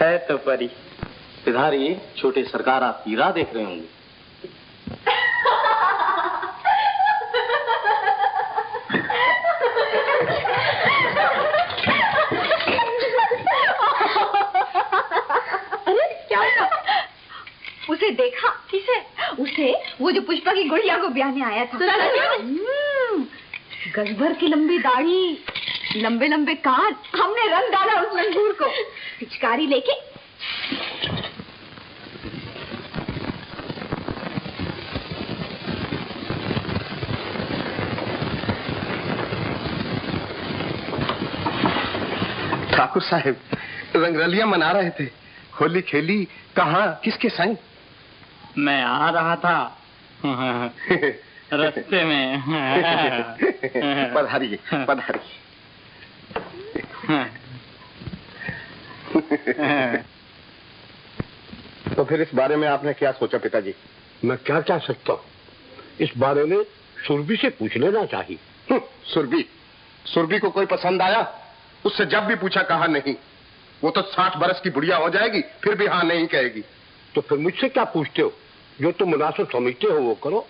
है तो परी। पिधारी, छोटे सरकार आपकी राह देख रहे होंगे। अरे क्या हुआ? उसे देखा? किसे? उसे, वो जो पुष्पा की गुड़िया को ब्याहने आया था। गज भर की लंबी दाढ़ी, लंबे लंबे कान, हमने रंग डाला उस लंगूर को। पिचकारी लेके ठाकुर साहब रंगरलियां मना रहे थे, होली खेली कहाँ, किसके संग? मैं आ रहा था रास्ते में। पधारिए पधारिए। तो फिर इस बारे में आपने क्या सोचा पिताजी? मैं क्या कह सकता हूँ, इस बारे में सुरभि से पूछ लेना चाहिए। सुरभि? सुरभि को कोई पसंद आया? उससे जब भी पूछा कहा नहीं। वो तो 60 बरस की बुढ़िया हो जाएगी फिर भी हाँ नहीं कहेगी। तो फिर मुझसे क्या पूछते हो? जो तुम मुनासिब समझते हो वो करो।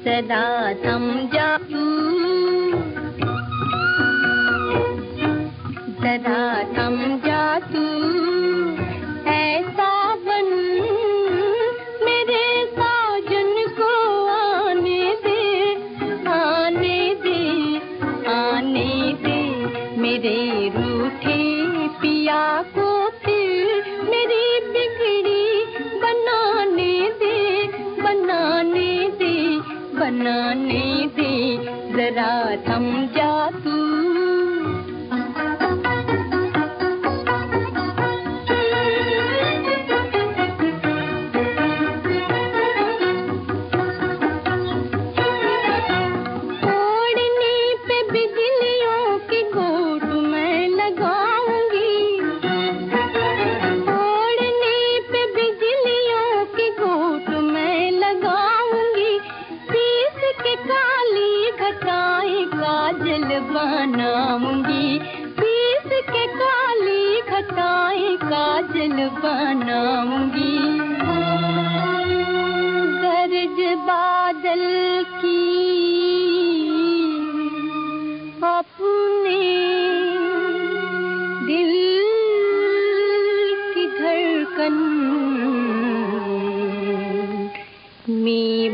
सदा समझा तू, सदा समझा तू, ऐसा बन मेरे साजन को आने दे, आने दे, आने दे। मेरे रूठे पिया को फिर मेरी बिगड़ी बनाने दे, बनाने दे, बनाने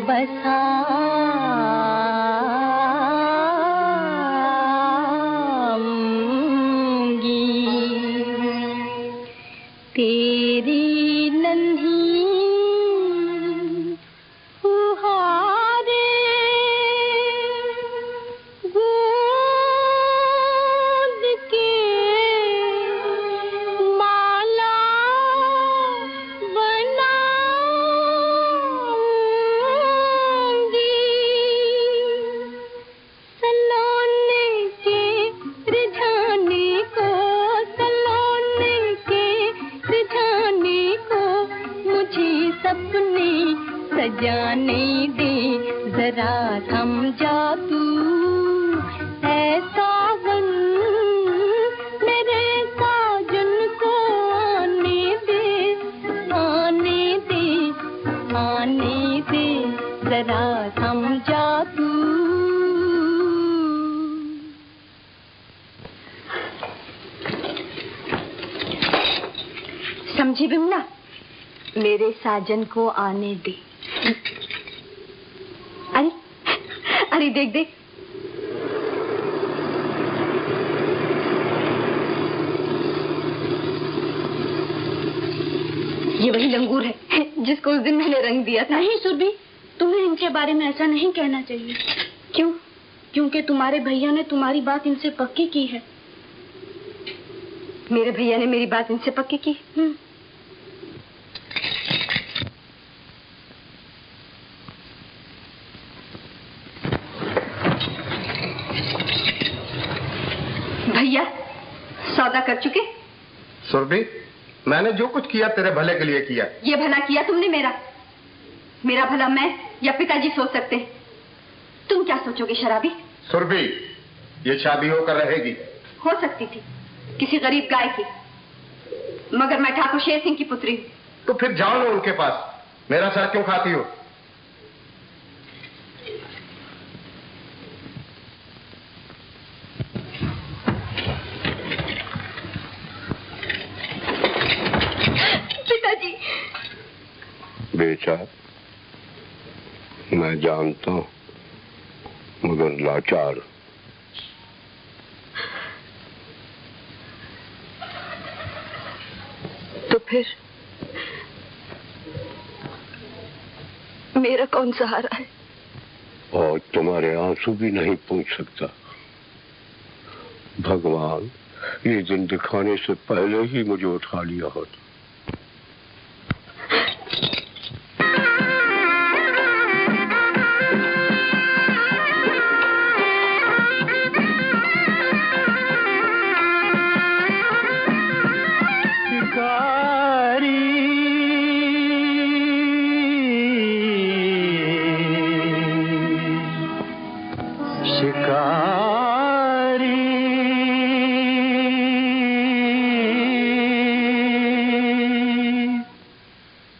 बसाऊंगी तेरी नन्ही फुहारे गूंज के माला बनाऊंगी सलोने के रिझाने को सलोने के रिझाने को मुझे सपने सजाने दे जरा थम जा तू ऐसा बन मेरे साजन को आने दे आने दे आने दे जरा थम जा तू समझी बिमला, मेरे साजन को आने दे। अरे अरे देख देख, ये वही लंगूर है जिसको उस दिन मैंने रंग दिया था। नहीं सुरभि, तुम्हें इनके बारे में ऐसा नहीं कहना चाहिए। क्यों? क्योंकि तुम्हारे भैया ने तुम्हारी बात इनसे पक्की की है। मेरे भैया ने मेरी बात इनसे पक्की की? भैया सौदा कर चुके? सुरभि, मैंने जो कुछ किया तेरे भले के लिए किया। ये भला किया तुमने मेरा? मेरा भला मैं या पिताजी सोच सकते हैं? तुम क्या सोचोगे शराबी? सुरभि, ये शादी होकर रहेगी। हो सकती थी किसी गरीब गाय की, मगर मैं ठाकुर शेर सिंह की पुत्री हूँ। तो फिर जाओ ना उनके पास, मेरा सर क्यों खाती हो? पिताजी। बेटा, मैं जानता हूं, मगर लाचार। तो फिर मेरा कौन सहारा है? और तुम्हारे आंसू भी नहीं पूछ सकता। भगवान ये दिन दिखाने से पहले ही मुझे उठा लिया होता।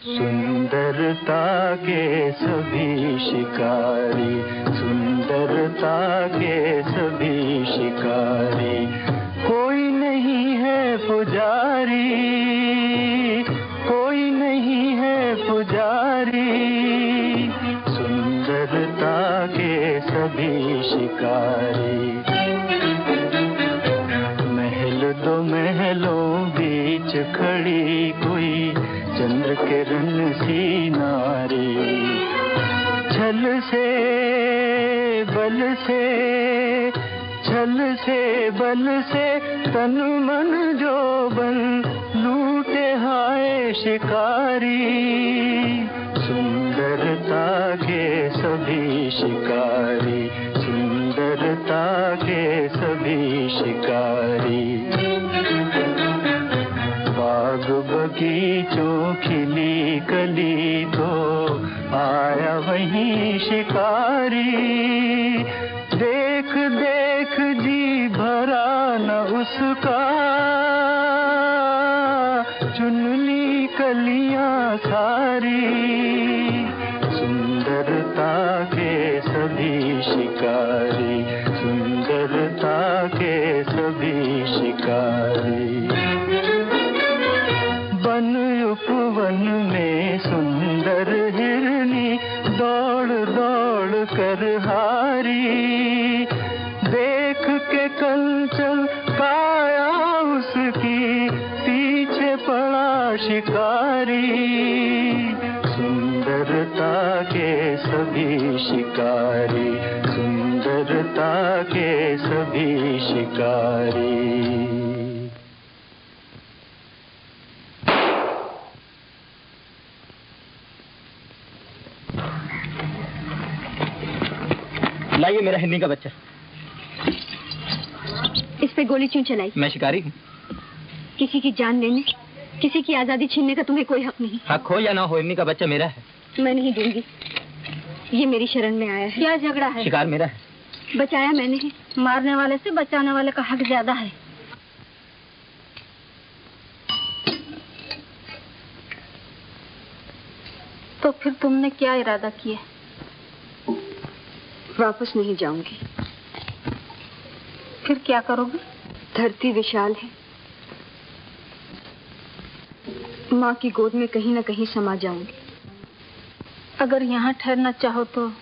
सुंदरता के सभी शिकारी, सुंदरता के सभी शिकारी, कोई नहीं है पुजारी, कोई नहीं है पुजारी। सुंदरता के सभी शिकारी, महल दो महलों बीच खड़ी कोई चंद्र किरण सी नारी, छल से बल से, छल से बल से तन मन जो बन लूटे हाय शिकारी। सुंदरता के सभी शिकारी, सुंदरता के सभी शिकारी। बाग बगीचों खिली कली तो आया वहीं शिकारी, देख देख जी भरा न उसका, चुन ली कलियां सारी। सुंदरता के सभी शिकारी, सुंदरता के सभी शिकारी। वन उपवन में सुंदर हिरनी दौड़ दौड़ कर हारी, देख के कल चल पाया उसकी, पीछे पड़ा शिकारी। सुंदरता के सभी शिकारी, सुंदरता के सभी शिकारी। लाइए मेरा हिरनी का बच्चा। इस पे गोली क्यों चलाई? मैं शिकारी हूँ। किसी की जान लेने, किसी की आजादी छीनने का तुम्हें कोई हक नहीं। हक हो या ना हो, हिरनी का बच्चा मेरा है। मैं नहीं दूंगी, ये मेरी शरण में आया है। क्या झगड़ा है? शिकार मेरा है। बचाया मैंने ही। मारने वाले से बचाने वाले का हक ज्यादा है। तो फिर तुमने क्या इरादा किया? वापस नहीं जाऊंगी। फिर क्या करोगे? धरती विशाल है, माँ की गोद में कहीं न कहीं समा जाऊंगी। अगर यहाँ ठहरना चाहो तो?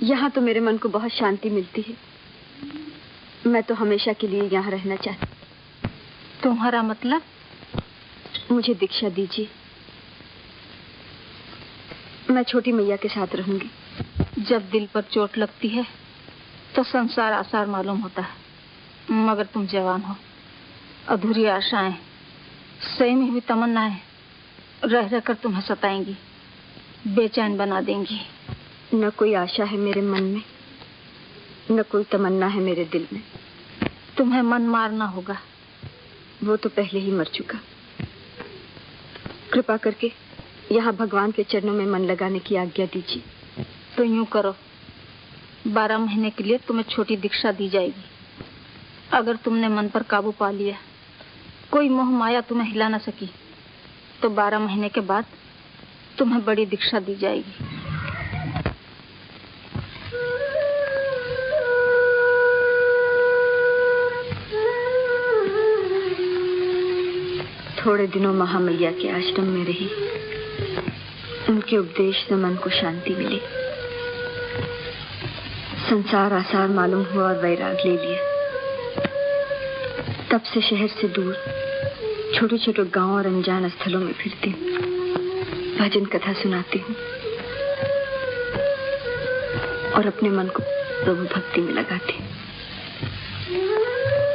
यहाँ तो मेरे मन को बहुत शांति मिलती है। मैं तो हमेशा के लिए यहाँ रहना चाहती। तुम्हारा मतलब? मुझे दीक्षा दीजिए, मैं छोटी मैया के साथ रहूंगी। जब दिल पर चोट लगती है तो संसार आसार मालूम होता है, मगर तुम जवान हो। अधूरी आशाएं, सहमी हुई तमन्नाएं रह रहकर तुम्हें सताएंगी, बेचैन बना देंगी। न कोई आशा है मेरे मन में, न कोई तमन्ना है मेरे दिल में। तुम्हें मन मारना होगा। वो तो पहले ही मर चुका। कृपा करके यहाँ भगवान के चरणों में मन लगाने की आज्ञा दीजिए। तो यूं करो, 12 महीने के लिए तुम्हें छोटी दीक्षा दी जाएगी। अगर तुमने मन पर काबू पा लिया, कोई मोह माया तुम्हें हिला न सकी, तो 12 महीने के बाद तुम्हें बड़ी दीक्षा दी जाएगी। थोड़े दिनों महामैया के आश्रम में रही। उनके उपदेश से मन को शांति मिली। संसार आसार मालूम हुआ और वैराग ले लिया। तब से शहर से दूर छोटे छोटे गांव और अनजान स्थलों में फिरती हूँ, भजन कथा सुनाती हूँ और अपने मन को प्रभु भक्ति में लगाती हूँ।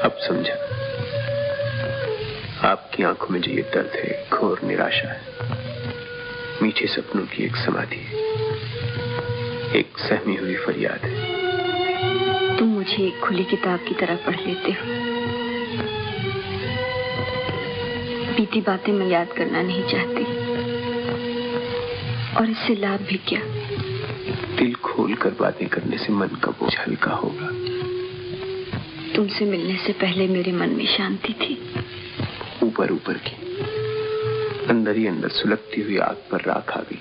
अब समझा, आपकी आंखों में जो ये दर्द है, घोर निराशा है, मीठे सपनों की एक समाधि है, एक सहमी हुई फरियाद है। तुम मुझे एक खुली किताब की तरह पढ़ लेते हो। बीती बातें मैं याद करना नहीं चाहती, और इससे लाभ भी क्या। दिल खोलकर बातें करने से मन का बोझ हल्का होगा। तुमसे मिलने से पहले मेरे मन में शांति थी। ऊपर ऊपर की, अंदर ही अंदर सुलगती हुई आग पर राख आ गई,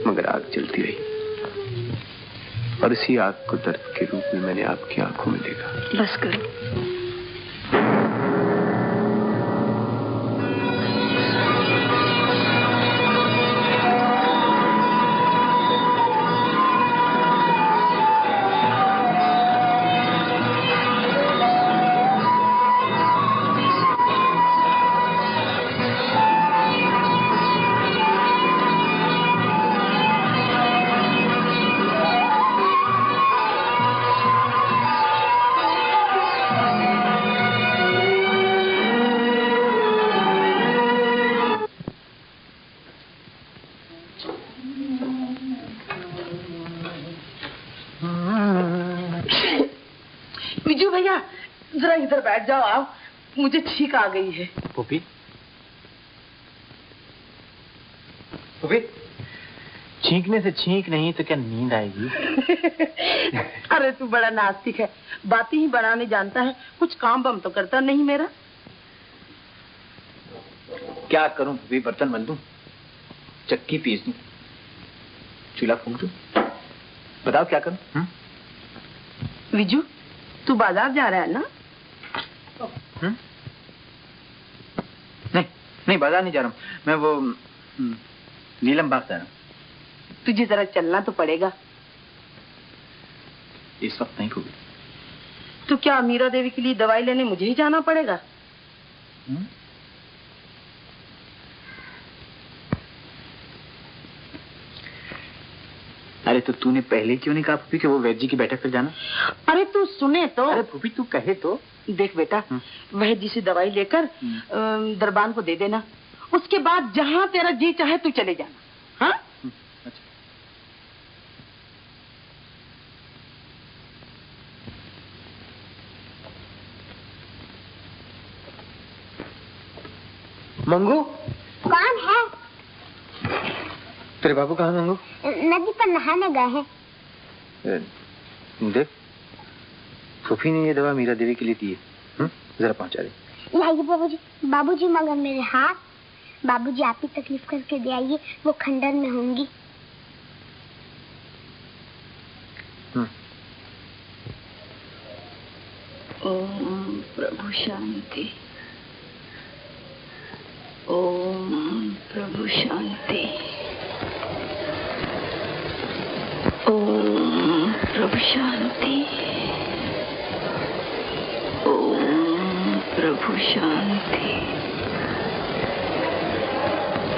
मगर आग जलती रही, और इसी आग को दर्द के रूप में मैंने आपकी आंखों में देखा। बस करो। विजू भैया जरा इधर बैठ जाओ आप, मुझे छींक आ गई है। पुपी, पुपी, छींकने से छींक नहीं तो क्या नींद आएगी? अरे तू बड़ा नास्तिक है, बातें ही बनाने जानता है, कुछ काम बम तो करता नहीं मेरा। क्या करूं पुपी? बर्तन बन दूं, चक्की पीस दूं, चूल्हा फूंक दूं, बताओ क्या करूं? विजू तू बाजार जा रहा है ना? नहीं नहीं, बाजार नहीं जा रहा हूं मैं, वो नीलम बाग जा रहा हूं। तुझे जरा चलना तो पड़ेगा। इस वक्त नहीं फूफी। तो क्या मीरा देवी के लिए दवाई लेने मुझे ही जाना पड़ेगा? अरे तो तूने पहले क्यों नहीं कहा फूफी कि वो वैद्य जी की बैठक पर जाना? अरे तू सुने तो। अरे फूफी तू कहे तो। देख बेटा, वैद्य जी से दवाई लेकर दरबान को दे देना। उसके बाद जहाँ तेरा जी चाहे तू चले जाना। हाँ? अच्छा। मंगू, कौन है? तेरे बाबू कहाँ मंगू? नदी पर नहाने गए हैं। देख, फूफी ने ये दवा मीरा देवी के लिए दी है, जरा पहुंचा दे। लाइए बाबूजी। बाबूजी मगर मेरे हाथ। बाबूजी आप ही तकलीफ करके दे आइए, वो खंडर में होंगी। ओम प्रभु शांति। ओम प्रभु शांति। ओम प्रभु शांति। ओम प्रभु शांति।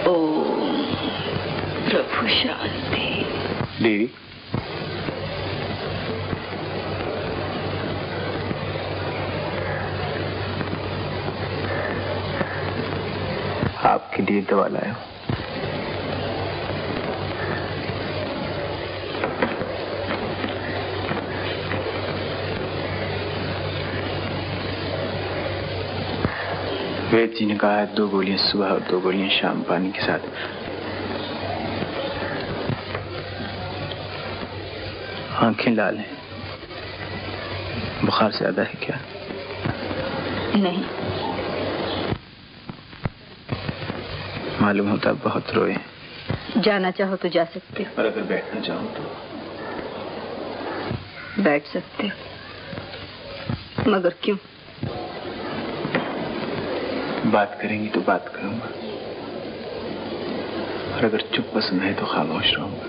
ओम प्रभु शांति। देवी, आपके लिए दवा लाया हूं। वैद्य जी ने कहा है 2 गोलियां सुबह और 2 गोलियां शाम पानी के साथ। आंखें लाल हैं। बुखार ज्यादा है क्या? नहीं। मालूम होता बहुत रोए। जाना चाहो तो जा सकते हो। और अगर बैठना चाहो तो बैठ सकते हो, मगर क्यों? बात करेंगी तो बात करूंगा, और अगर चुप पसंद है तो खामोश रहूंगा।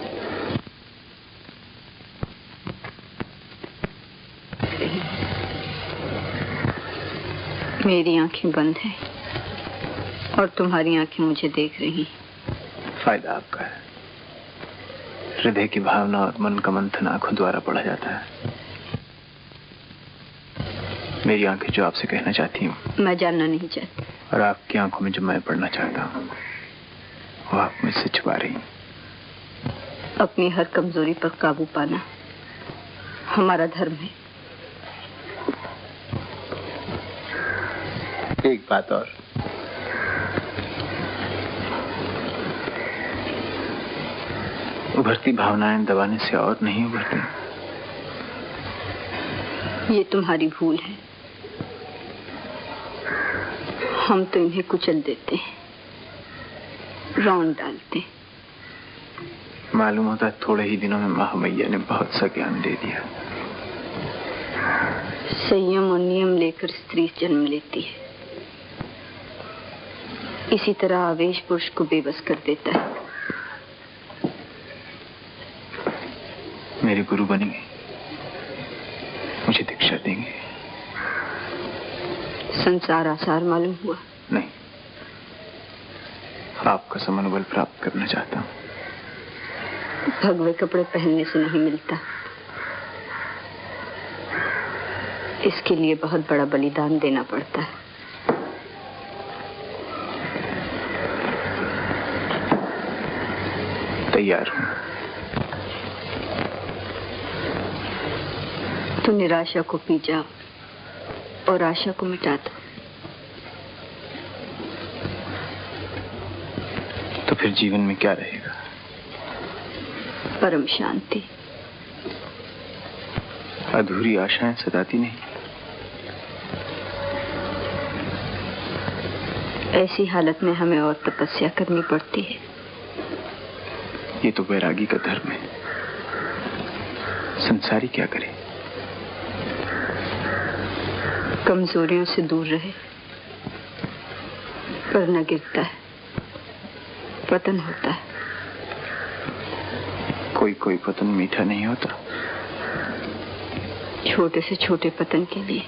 मेरी आंखें बंद हैं और तुम्हारी आंखें मुझे देख रही। फायदा आपका है। हृदय की भावना और मन का मंथन आंखों द्वारा पढ़ा जाता है। मेरी आंखें जो आपसे कहना चाहती हूँ मैं जानना नहीं चाहती, और आपकी आंखों में जो मैं पढ़ना चाहता हूँ वो आप मुझसे छुपा रही। अपनी हर कमजोरी पर काबू पाना हमारा धर्म है। एक बात और, उभरती भावनाएं दबाने से और नहीं उभरती। ये तुम्हारी भूल है। हम तो इन्हें कुचल देते हैं, रौंद डालते हैं। मालूम होता है थोड़े ही दिनों में महामैया ने बहुत सा ज्ञान दे दिया। संयम और नियम लेकर स्त्री जन्म लेती है। इसी तरह आवेश पुरुष को बेबस कर देता है। मेरे गुरु बनेंगे, मुझे दीक्षा देंगे। संसार आसार मालूम हुआ? नहीं, आपका समनबल प्राप्त करना चाहता हूँ। भगवे कपड़े पहनने से नहीं मिलता, इसके लिए बहुत बड़ा बलिदान देना पड़ता है। तैयार हूँ। तो निराशा को पी जाओ और आशा को मिटा दो। तो फिर जीवन में क्या रहेगा? परम शांति। अधूरी आशाएं सताती नहीं। ऐसी हालत में हमें और तपस्या करनी पड़ती है। ये तो वैरागी का धर्म है। संसारी क्या करे? कमजोरियों से दूर रहे, पर न गिरता है, पतन होता है। कोई कोई पतन मीठा नहीं होता। छोटे से छोटे पतन के लिए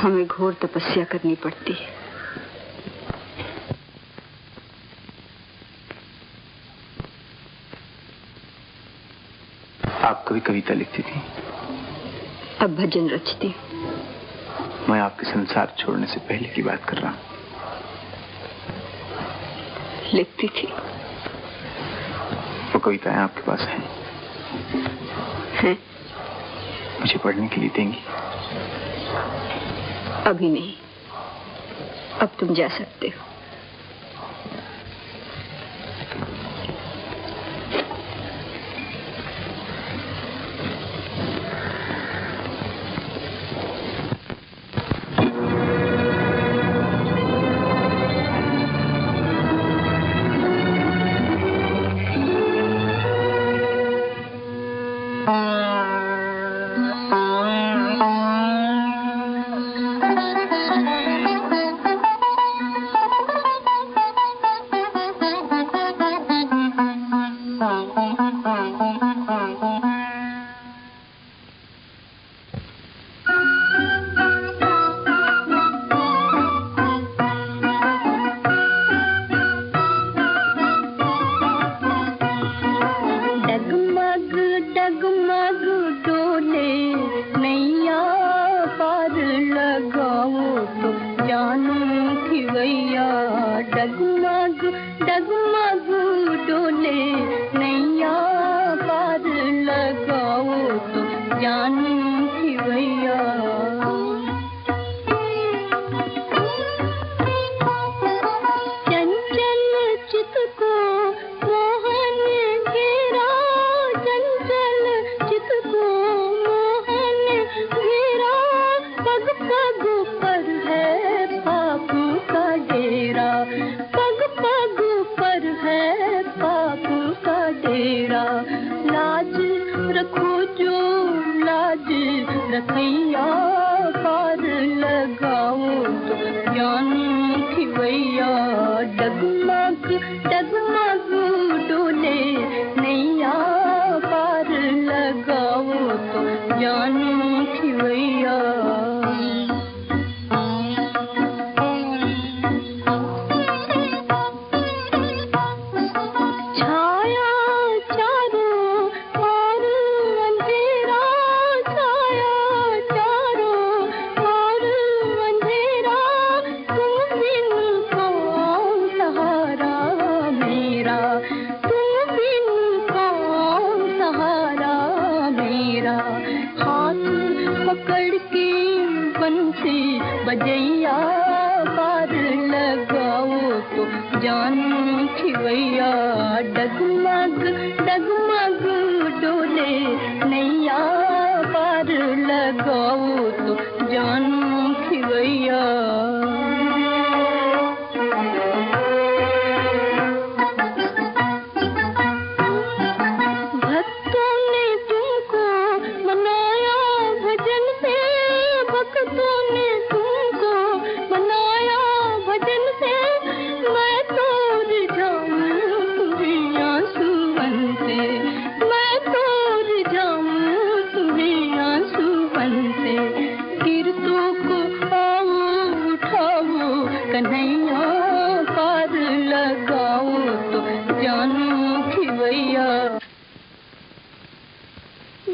हमें घोर तपस्या करनी पड़ती है। आप कभी कविता लिखती थी? अब भजन रचती हूँ। मैं आपके संसार छोड़ने से पहले की बात कर रहा हूँ। लिखती थी। वो कविताएं आपके पास हैं? मुझे पढ़ने के लिए देंगी? अभी नहीं, अब तुम जा सकते हो।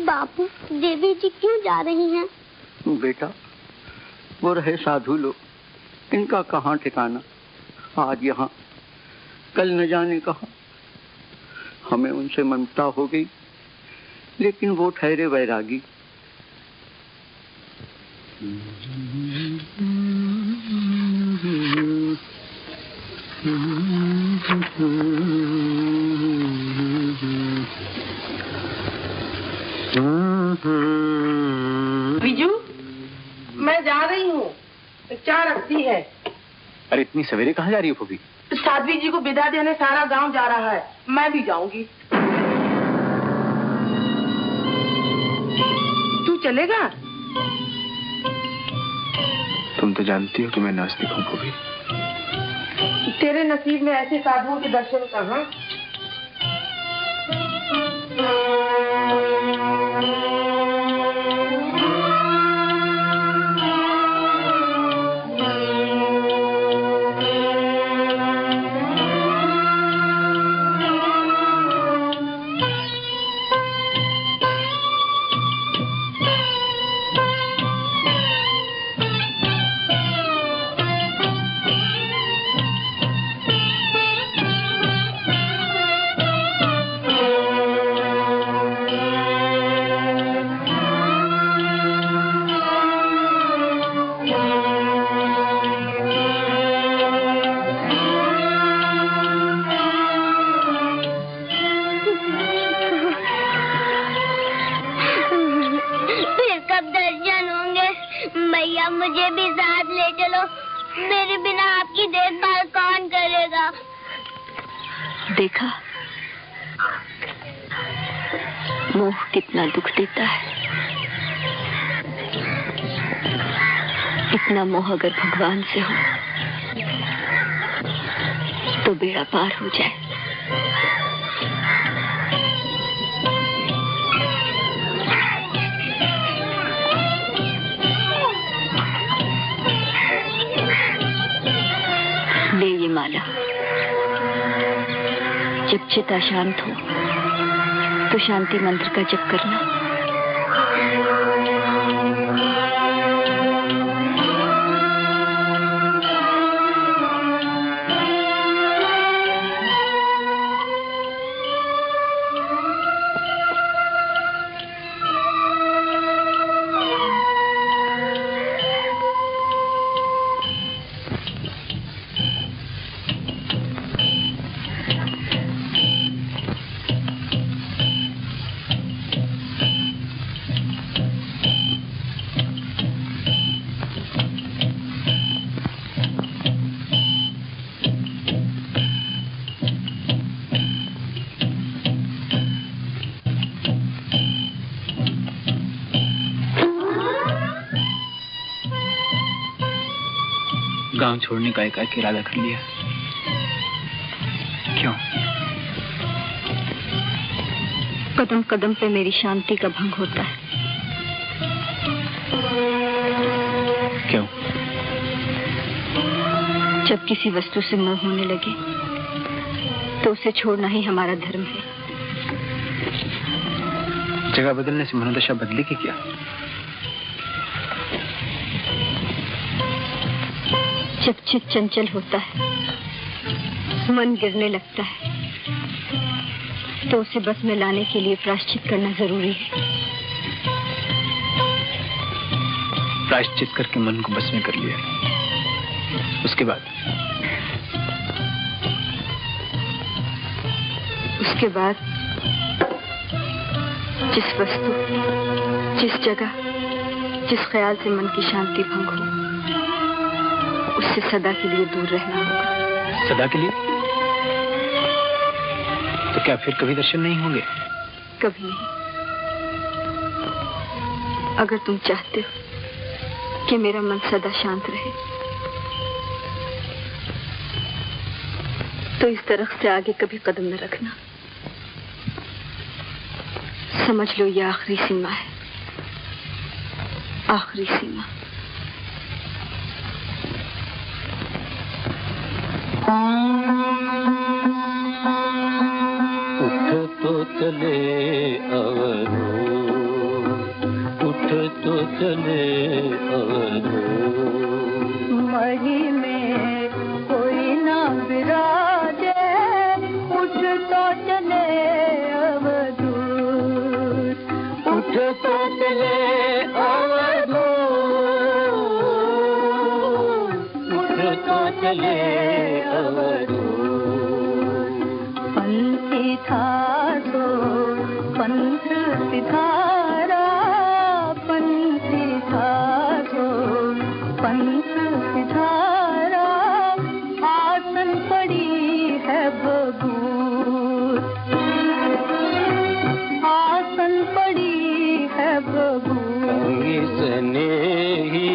बापू, देवी जी क्यों जा रही हैं? बेटा, वो रहे साधु लोग, इनका कहाँ ठिकाना। आज यहाँ, कल न जाने कहाँ। हमें उनसे ममता हो गई, लेकिन वो ठहरे वैरागी। बीजू, मैं जा रही हूँ, चाय रखती है। अरे इतनी सवेरे कहाँ जा रही हो फूफी? साध्वी जी को विदा देने सारा गांव जा रहा है, मैं भी जाऊंगी। तू चलेगा? तुम तो जानती हो कि मैं नास्तिक हूँ फूफी। तेरे नसीब में ऐसे साधुओं के दर्शन कहाँ? मुझे भी साथ ले चलो। मेरे बिना आपकी देखभाल कौन करेगा? देखा, मोह कितना दुख देता है। इतना मोह अगर भगवान से हो तो बेड़ा पार हो जाए। ले ये माला, जब चिता शांत हो तो शांति मंत्र का जप करना। गांव छोड़ने का एक इरादा कर लिया। क्यों? कदम कदम पे मेरी शांति का भंग होता है। क्यों? जब किसी वस्तु से मोह होने लगे तो उसे छोड़ना ही हमारा धर्म है। जगह बदलने से मनोदशा बदलेगी क्या? जब चित्त चंचल होता है, मन गिरने लगता है, तो उसे बस में लाने के लिए प्रायश्चित करना जरूरी है। प्रायश्चित करके मन को बस में कर लिया, उसके बाद जिस वस्तु, जिस जगह, जिस ख्याल से मन की शांति भंग हो, उससे सदा के लिए दूर रहना होगा। सदा के लिए? तो क्या फिर कभी दर्शन नहीं होंगे? कभी नहीं। अगर तुम चाहते हो कि मेरा मन सदा शांत रहे, तो इस दरख्त से आगे कभी कदम न रखना। समझ लो ये आखिरी सीमा है, आखिरी सीमा। उठ तो चले अवधूत, उठ तो चले अवधूत। मही में कोई ना विराजे, उठ तो चले अवधूत, उठ तो चले अवधूत, उठ तो चले अवधूत। पंथी था तो पंथ सिधारा, पंथी था तो पंथ सिधारा। आसन पड़ी है बबूत, आसन पड़ी है बबूत। संगी स्नेही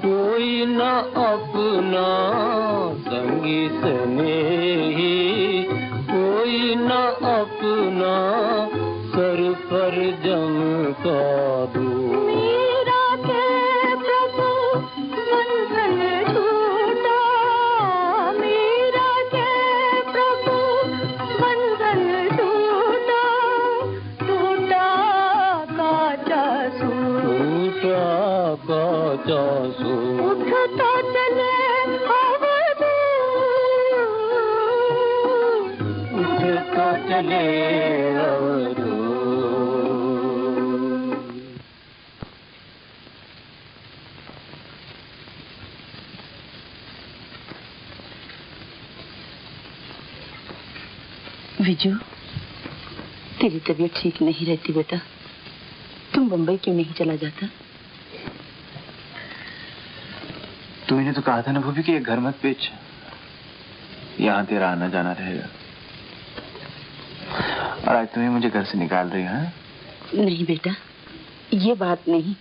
कोई न अपना, संगी स्नेही कोई न अपना। सर पर जम का दूत। मीरा के प्रभु बंधन छूटा, मीरा के प्रभु बंधन छूटा। टूटा काचा सूत, टूटा काचा सूत। उठ तो चले अवधूत, उठ तो चले अवधूत। विजू, तेरी तबीयत ठीक नहीं रहती बेटा, तुम बम्बई क्यों नहीं चला जाता? तुमने तो कहा था ना भूपी कि ये घर मत बेच, यहाँ तेरा आना जाना रहेगा। और आज तुम्हें मुझे घर से निकाल रही है? नहीं बेटा, ये बात नहीं।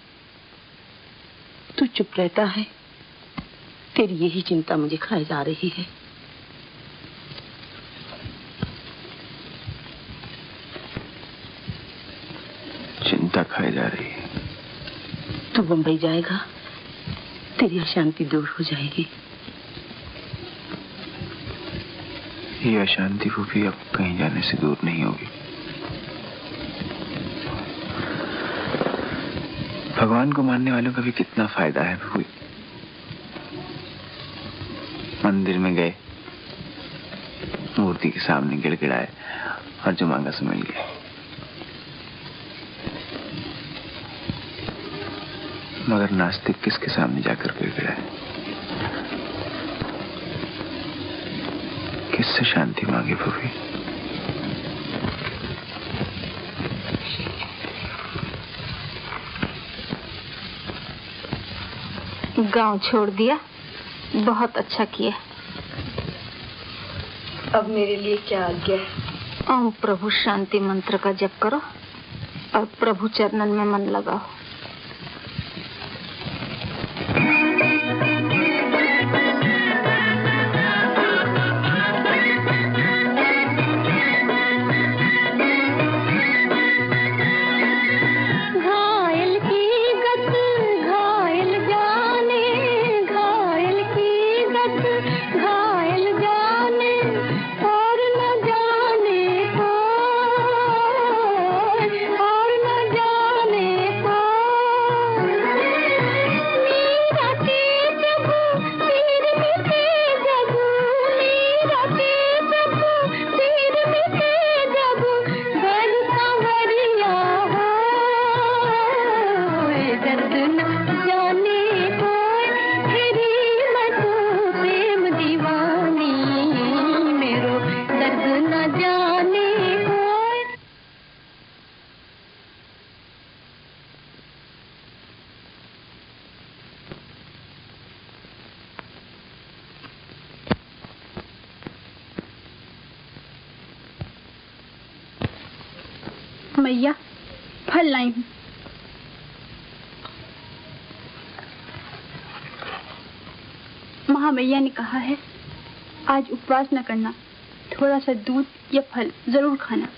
तू चुप रहता है, तेरी यही चिंता मुझे खाए जा रही है। चिंता खाए जा रही है? तू बंबई जाएगा, तेरी अशांति दूर हो जाएगी। ये अशांति भूपी अब कहीं जाने से दूर नहीं होगी। भगवान को मानने वालों का भी कितना फायदा है भूपी। मंदिर में गए, मूर्ति के सामने गिड़गिड़ाए और जो मांगा सो मिल गया। मगर नास्तिक किसके सामने जाकर गिड़गिड़ाए? किससे शांति मांगे भूपी? गांव छोड़ दिया, बहुत अच्छा किया। अब मेरे लिए क्या आज्ञा है? ओम प्रभु शांति मंत्र का जप करो और प्रभु चरणन में मन लगाओ। मैया, फल लाई हूँ। महामैया ने कहा है आज उपवास न करना, थोड़ा सा दूध या फल जरूर खाना।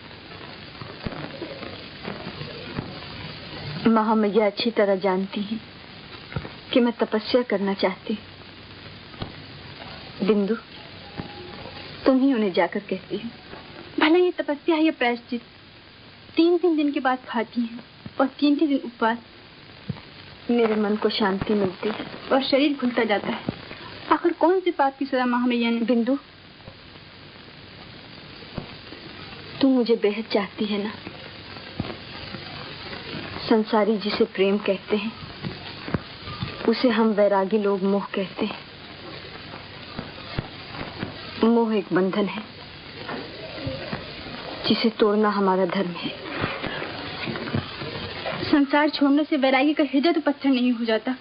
महामैया अच्छी तरह जानती हैं कि मैं तपस्या करना चाहती हूँ। बिंदु, तुम ही उन्हें जाकर कहती हो। भला ये तपस्या है या प्रायश्चित? 3-3 दिन के बाद खाती हैं और 3-3 दिन उपवास। मेरे मन को शांति मिलती है और शरीर खुलता जाता है। आखिर कौन सी बात की सजा महामैया ने? बिंदु, तू मुझे बेहद चाहती है ना? संसारी जिसे प्रेम कहते हैं उसे हम वैरागी लोग मोह कहते हैं। मोह एक बंधन है जिसे तोड़ना हमारा धर्म है। संसार छोड़ने से वैरागी का हृदय तो पत्थर नहीं हो जाता।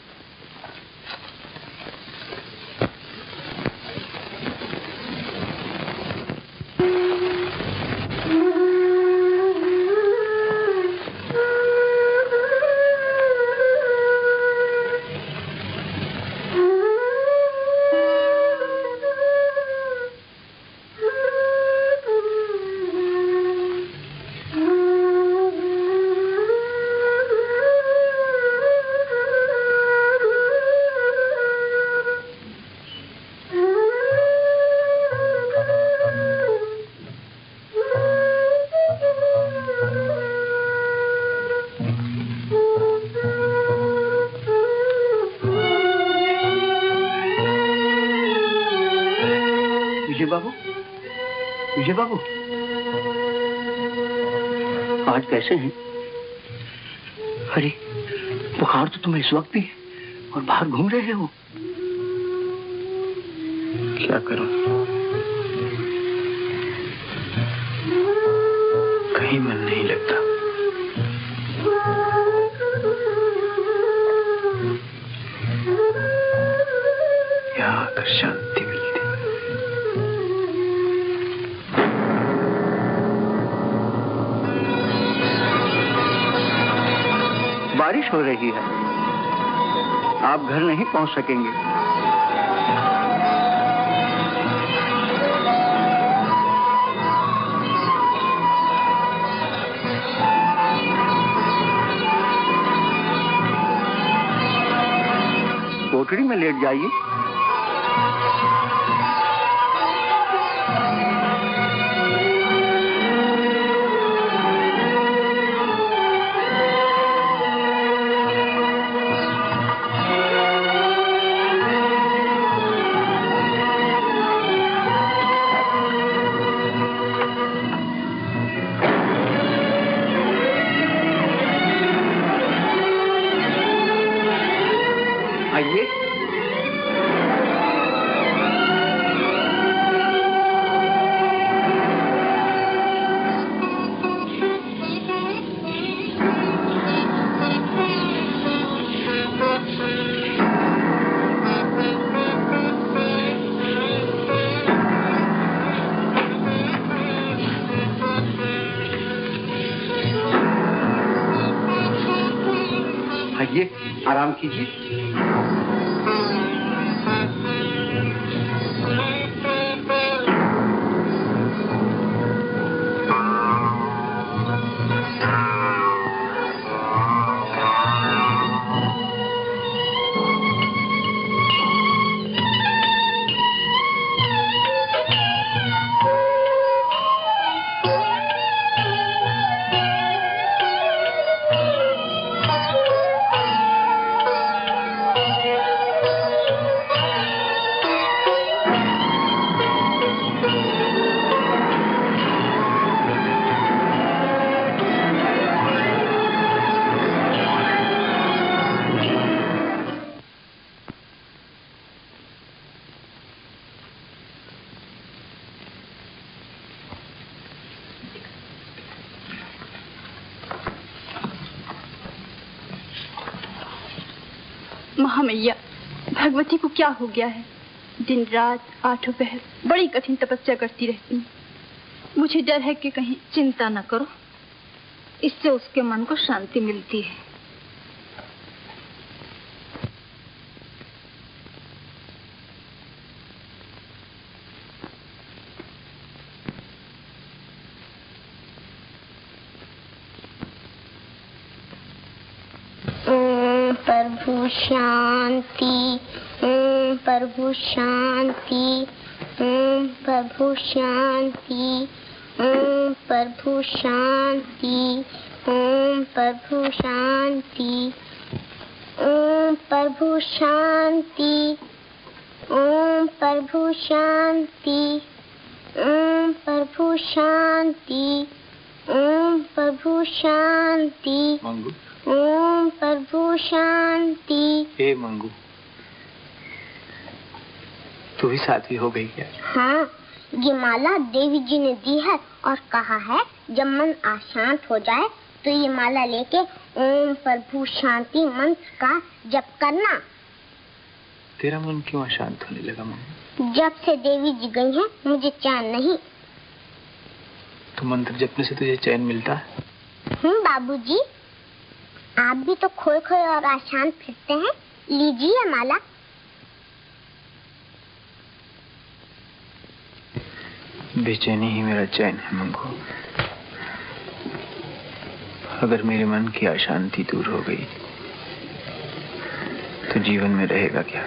विजय बाबू, आज कैसे हैं? अरे, बुखार तो तुम्हें इस वक्त भी है और बाहर घूम रहे हो। क्या करूं? कहीं मन नहीं लगता। बारिश हो रही है, आप घर नहीं पहुंच सकेंगे। कोठरी में लेट जाइए। आइए, आराम कीजिए। महामैया, भगवती को क्या हो गया है? दिन रात आठों पहर बड़ी कठिन तपस्या करती रहती हैं। मुझे डर है कि कहीं। चिंता न करो, इससे उसके मन को शांति मिलती है। प्रभु शांति, ओम प्रभु शांति, ओम प्रभु शांति, ओम प्रभु शांति, ओम प्रभु शांति, ओम प्रभु शांति, ओम प्रभु शांति, ओम प्रभु शांति, ओम प्रभु शांति, ओम प्रभु शांति। हे मंगू, तू भी साध्वी हो गई क्या? हाँ, ये माला देवी जी ने दी है और कहा है जब मन अशांत हो जाए तो ये माला लेके ओम प्रभु शांति मंत्र का जप करना। तेरा मन क्यों अशांत होने लगा मंगू? जब से देवी जी गई हैं मुझे चैन नहीं। तो मंत्र जपने से तुझे चैन मिलता है? बाबूजी, आप भी तो खोए खोए और अशांत फिरते हैं। लीजिए माला। बेचैनी ही मेरा चैन है मंगू। अगर मेरे मन की अशांति दूर हो गई तो जीवन में रहेगा क्या?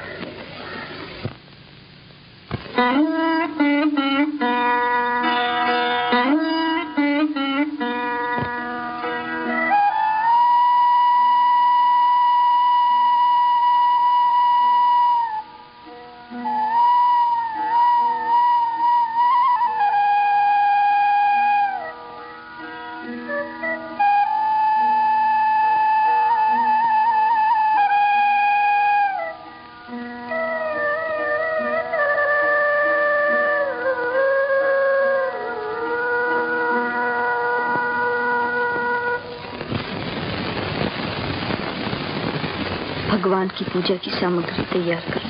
भगवान की पूजा की सामग्री तैयार कर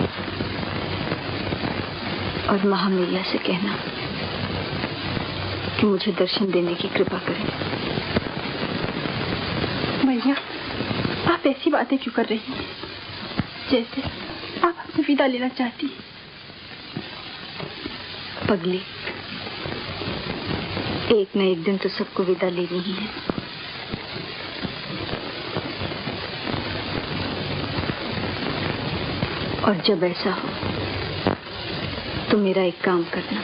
और महामैया से कहना कि मुझे दर्शन देने की कृपा करें। मैया, आप ऐसी बातें क्यों कर रही हैं जैसे आप हमसे विदा लेना चाहती हैं? पगली, एक न एक दिन तो सबको विदा लेनी ही है। और जब ऐसा हो तो मेरा एक काम करना,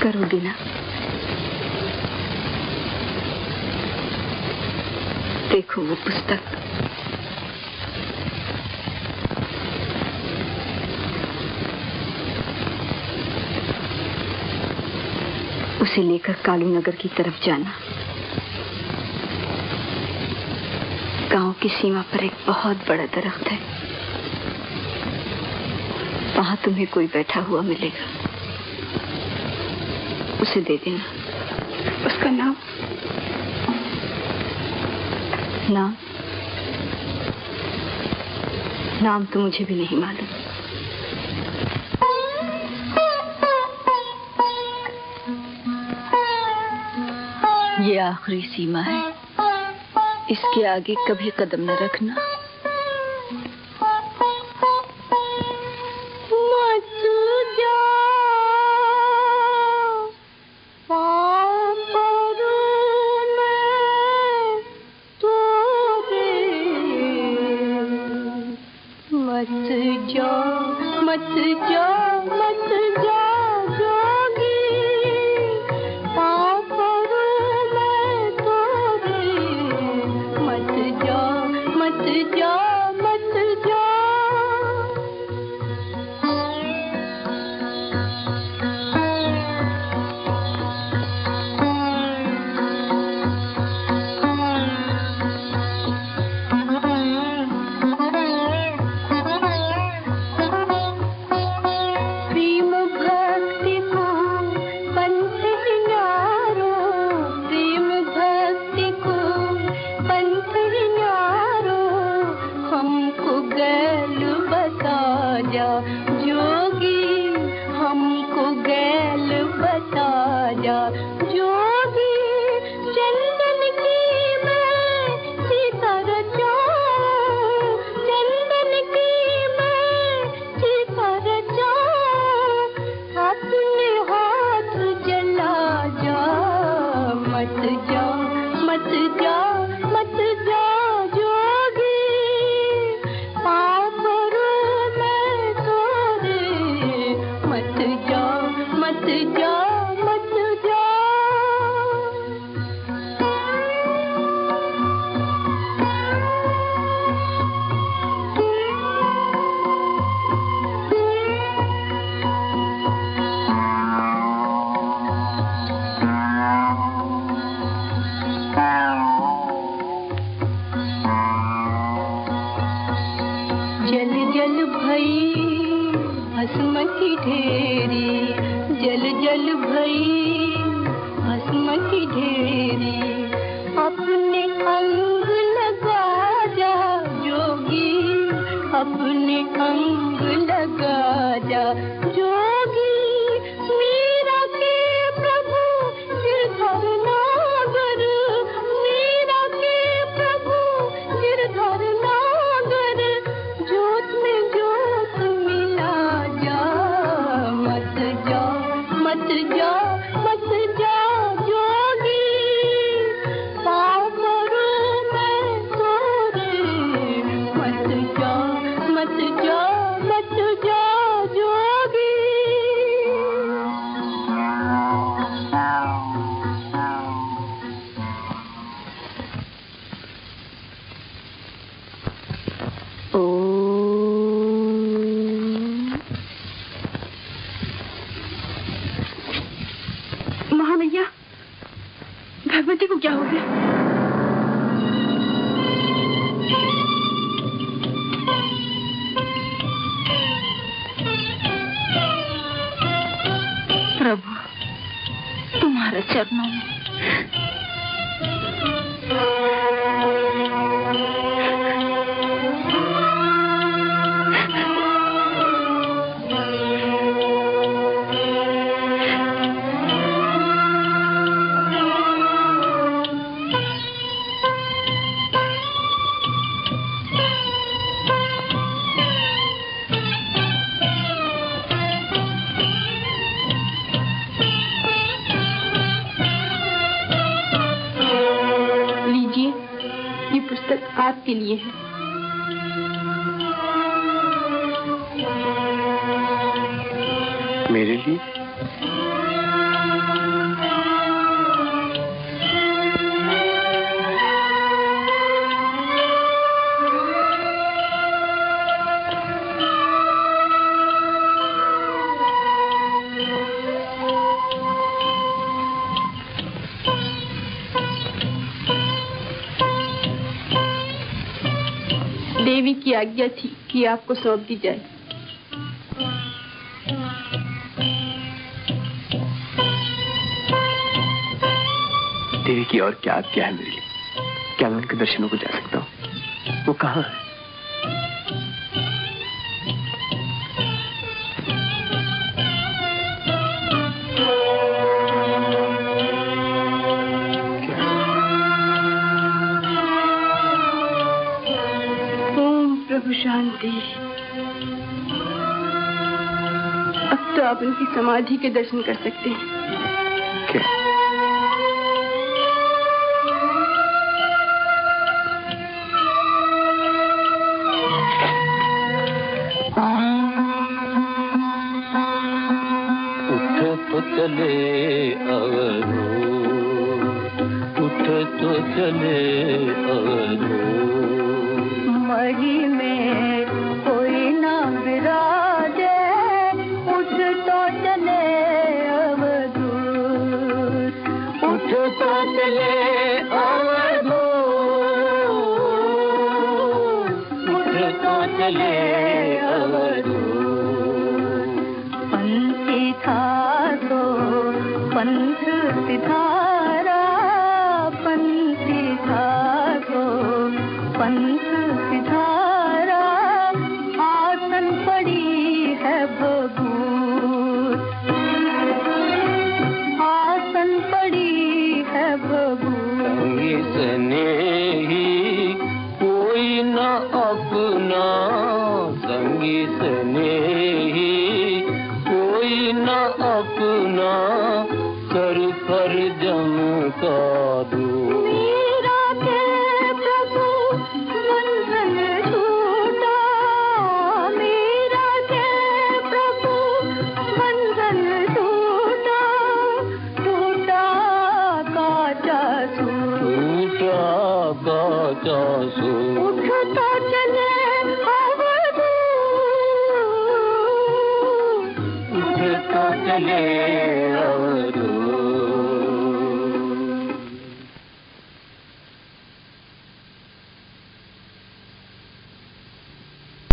करोगी ना? देखो वो पुस्तक, उसे लेकर कालू नगर की तरफ जाना। गांव की सीमा पर एक बहुत बड़ा दरख्त है, वहां तुम्हें कोई बैठा हुआ मिलेगा, उसे दे देना। उसका नाम? नाम तो मुझे भी नहीं मालूम। ये आखिरी सीमा है, इसके आगे कभी कदम न रखना। भगवती को क्या हो गया? प्रभु, तुम्हारे चरणों में। इज्जत आपके लिए है। मेरे लिए? देवी की आज्ञा थी कि आपको सौंप दी जाए। देवी की और क्या आज्ञा है मेरे लिए? क्या मैं उनके दर्शनों को जा सकता हूँ? वो कहाँ है? शांति। अब तो आप उनकी समाधि के दर्शन कर सकते हैं। क्या? उठ तो चले अवरो, उठ तो चले अवरो, मही में कोई ना विराजे, उठ तो चले अवधूत, उठ तो चले अवधूत, उठ तो चले अवधूत। पंथी था तो पंथ सिधारा, पंथी था तो पंथ सिधारा, आसन पड़ी है बबूत, आसन पड़ी है बबूत। इसने ही कोई न अपना, संगीत ने ही कोई न अपना, कर जम का दो। उठ तो चले अवधूत, उठ तो चले अवधूत।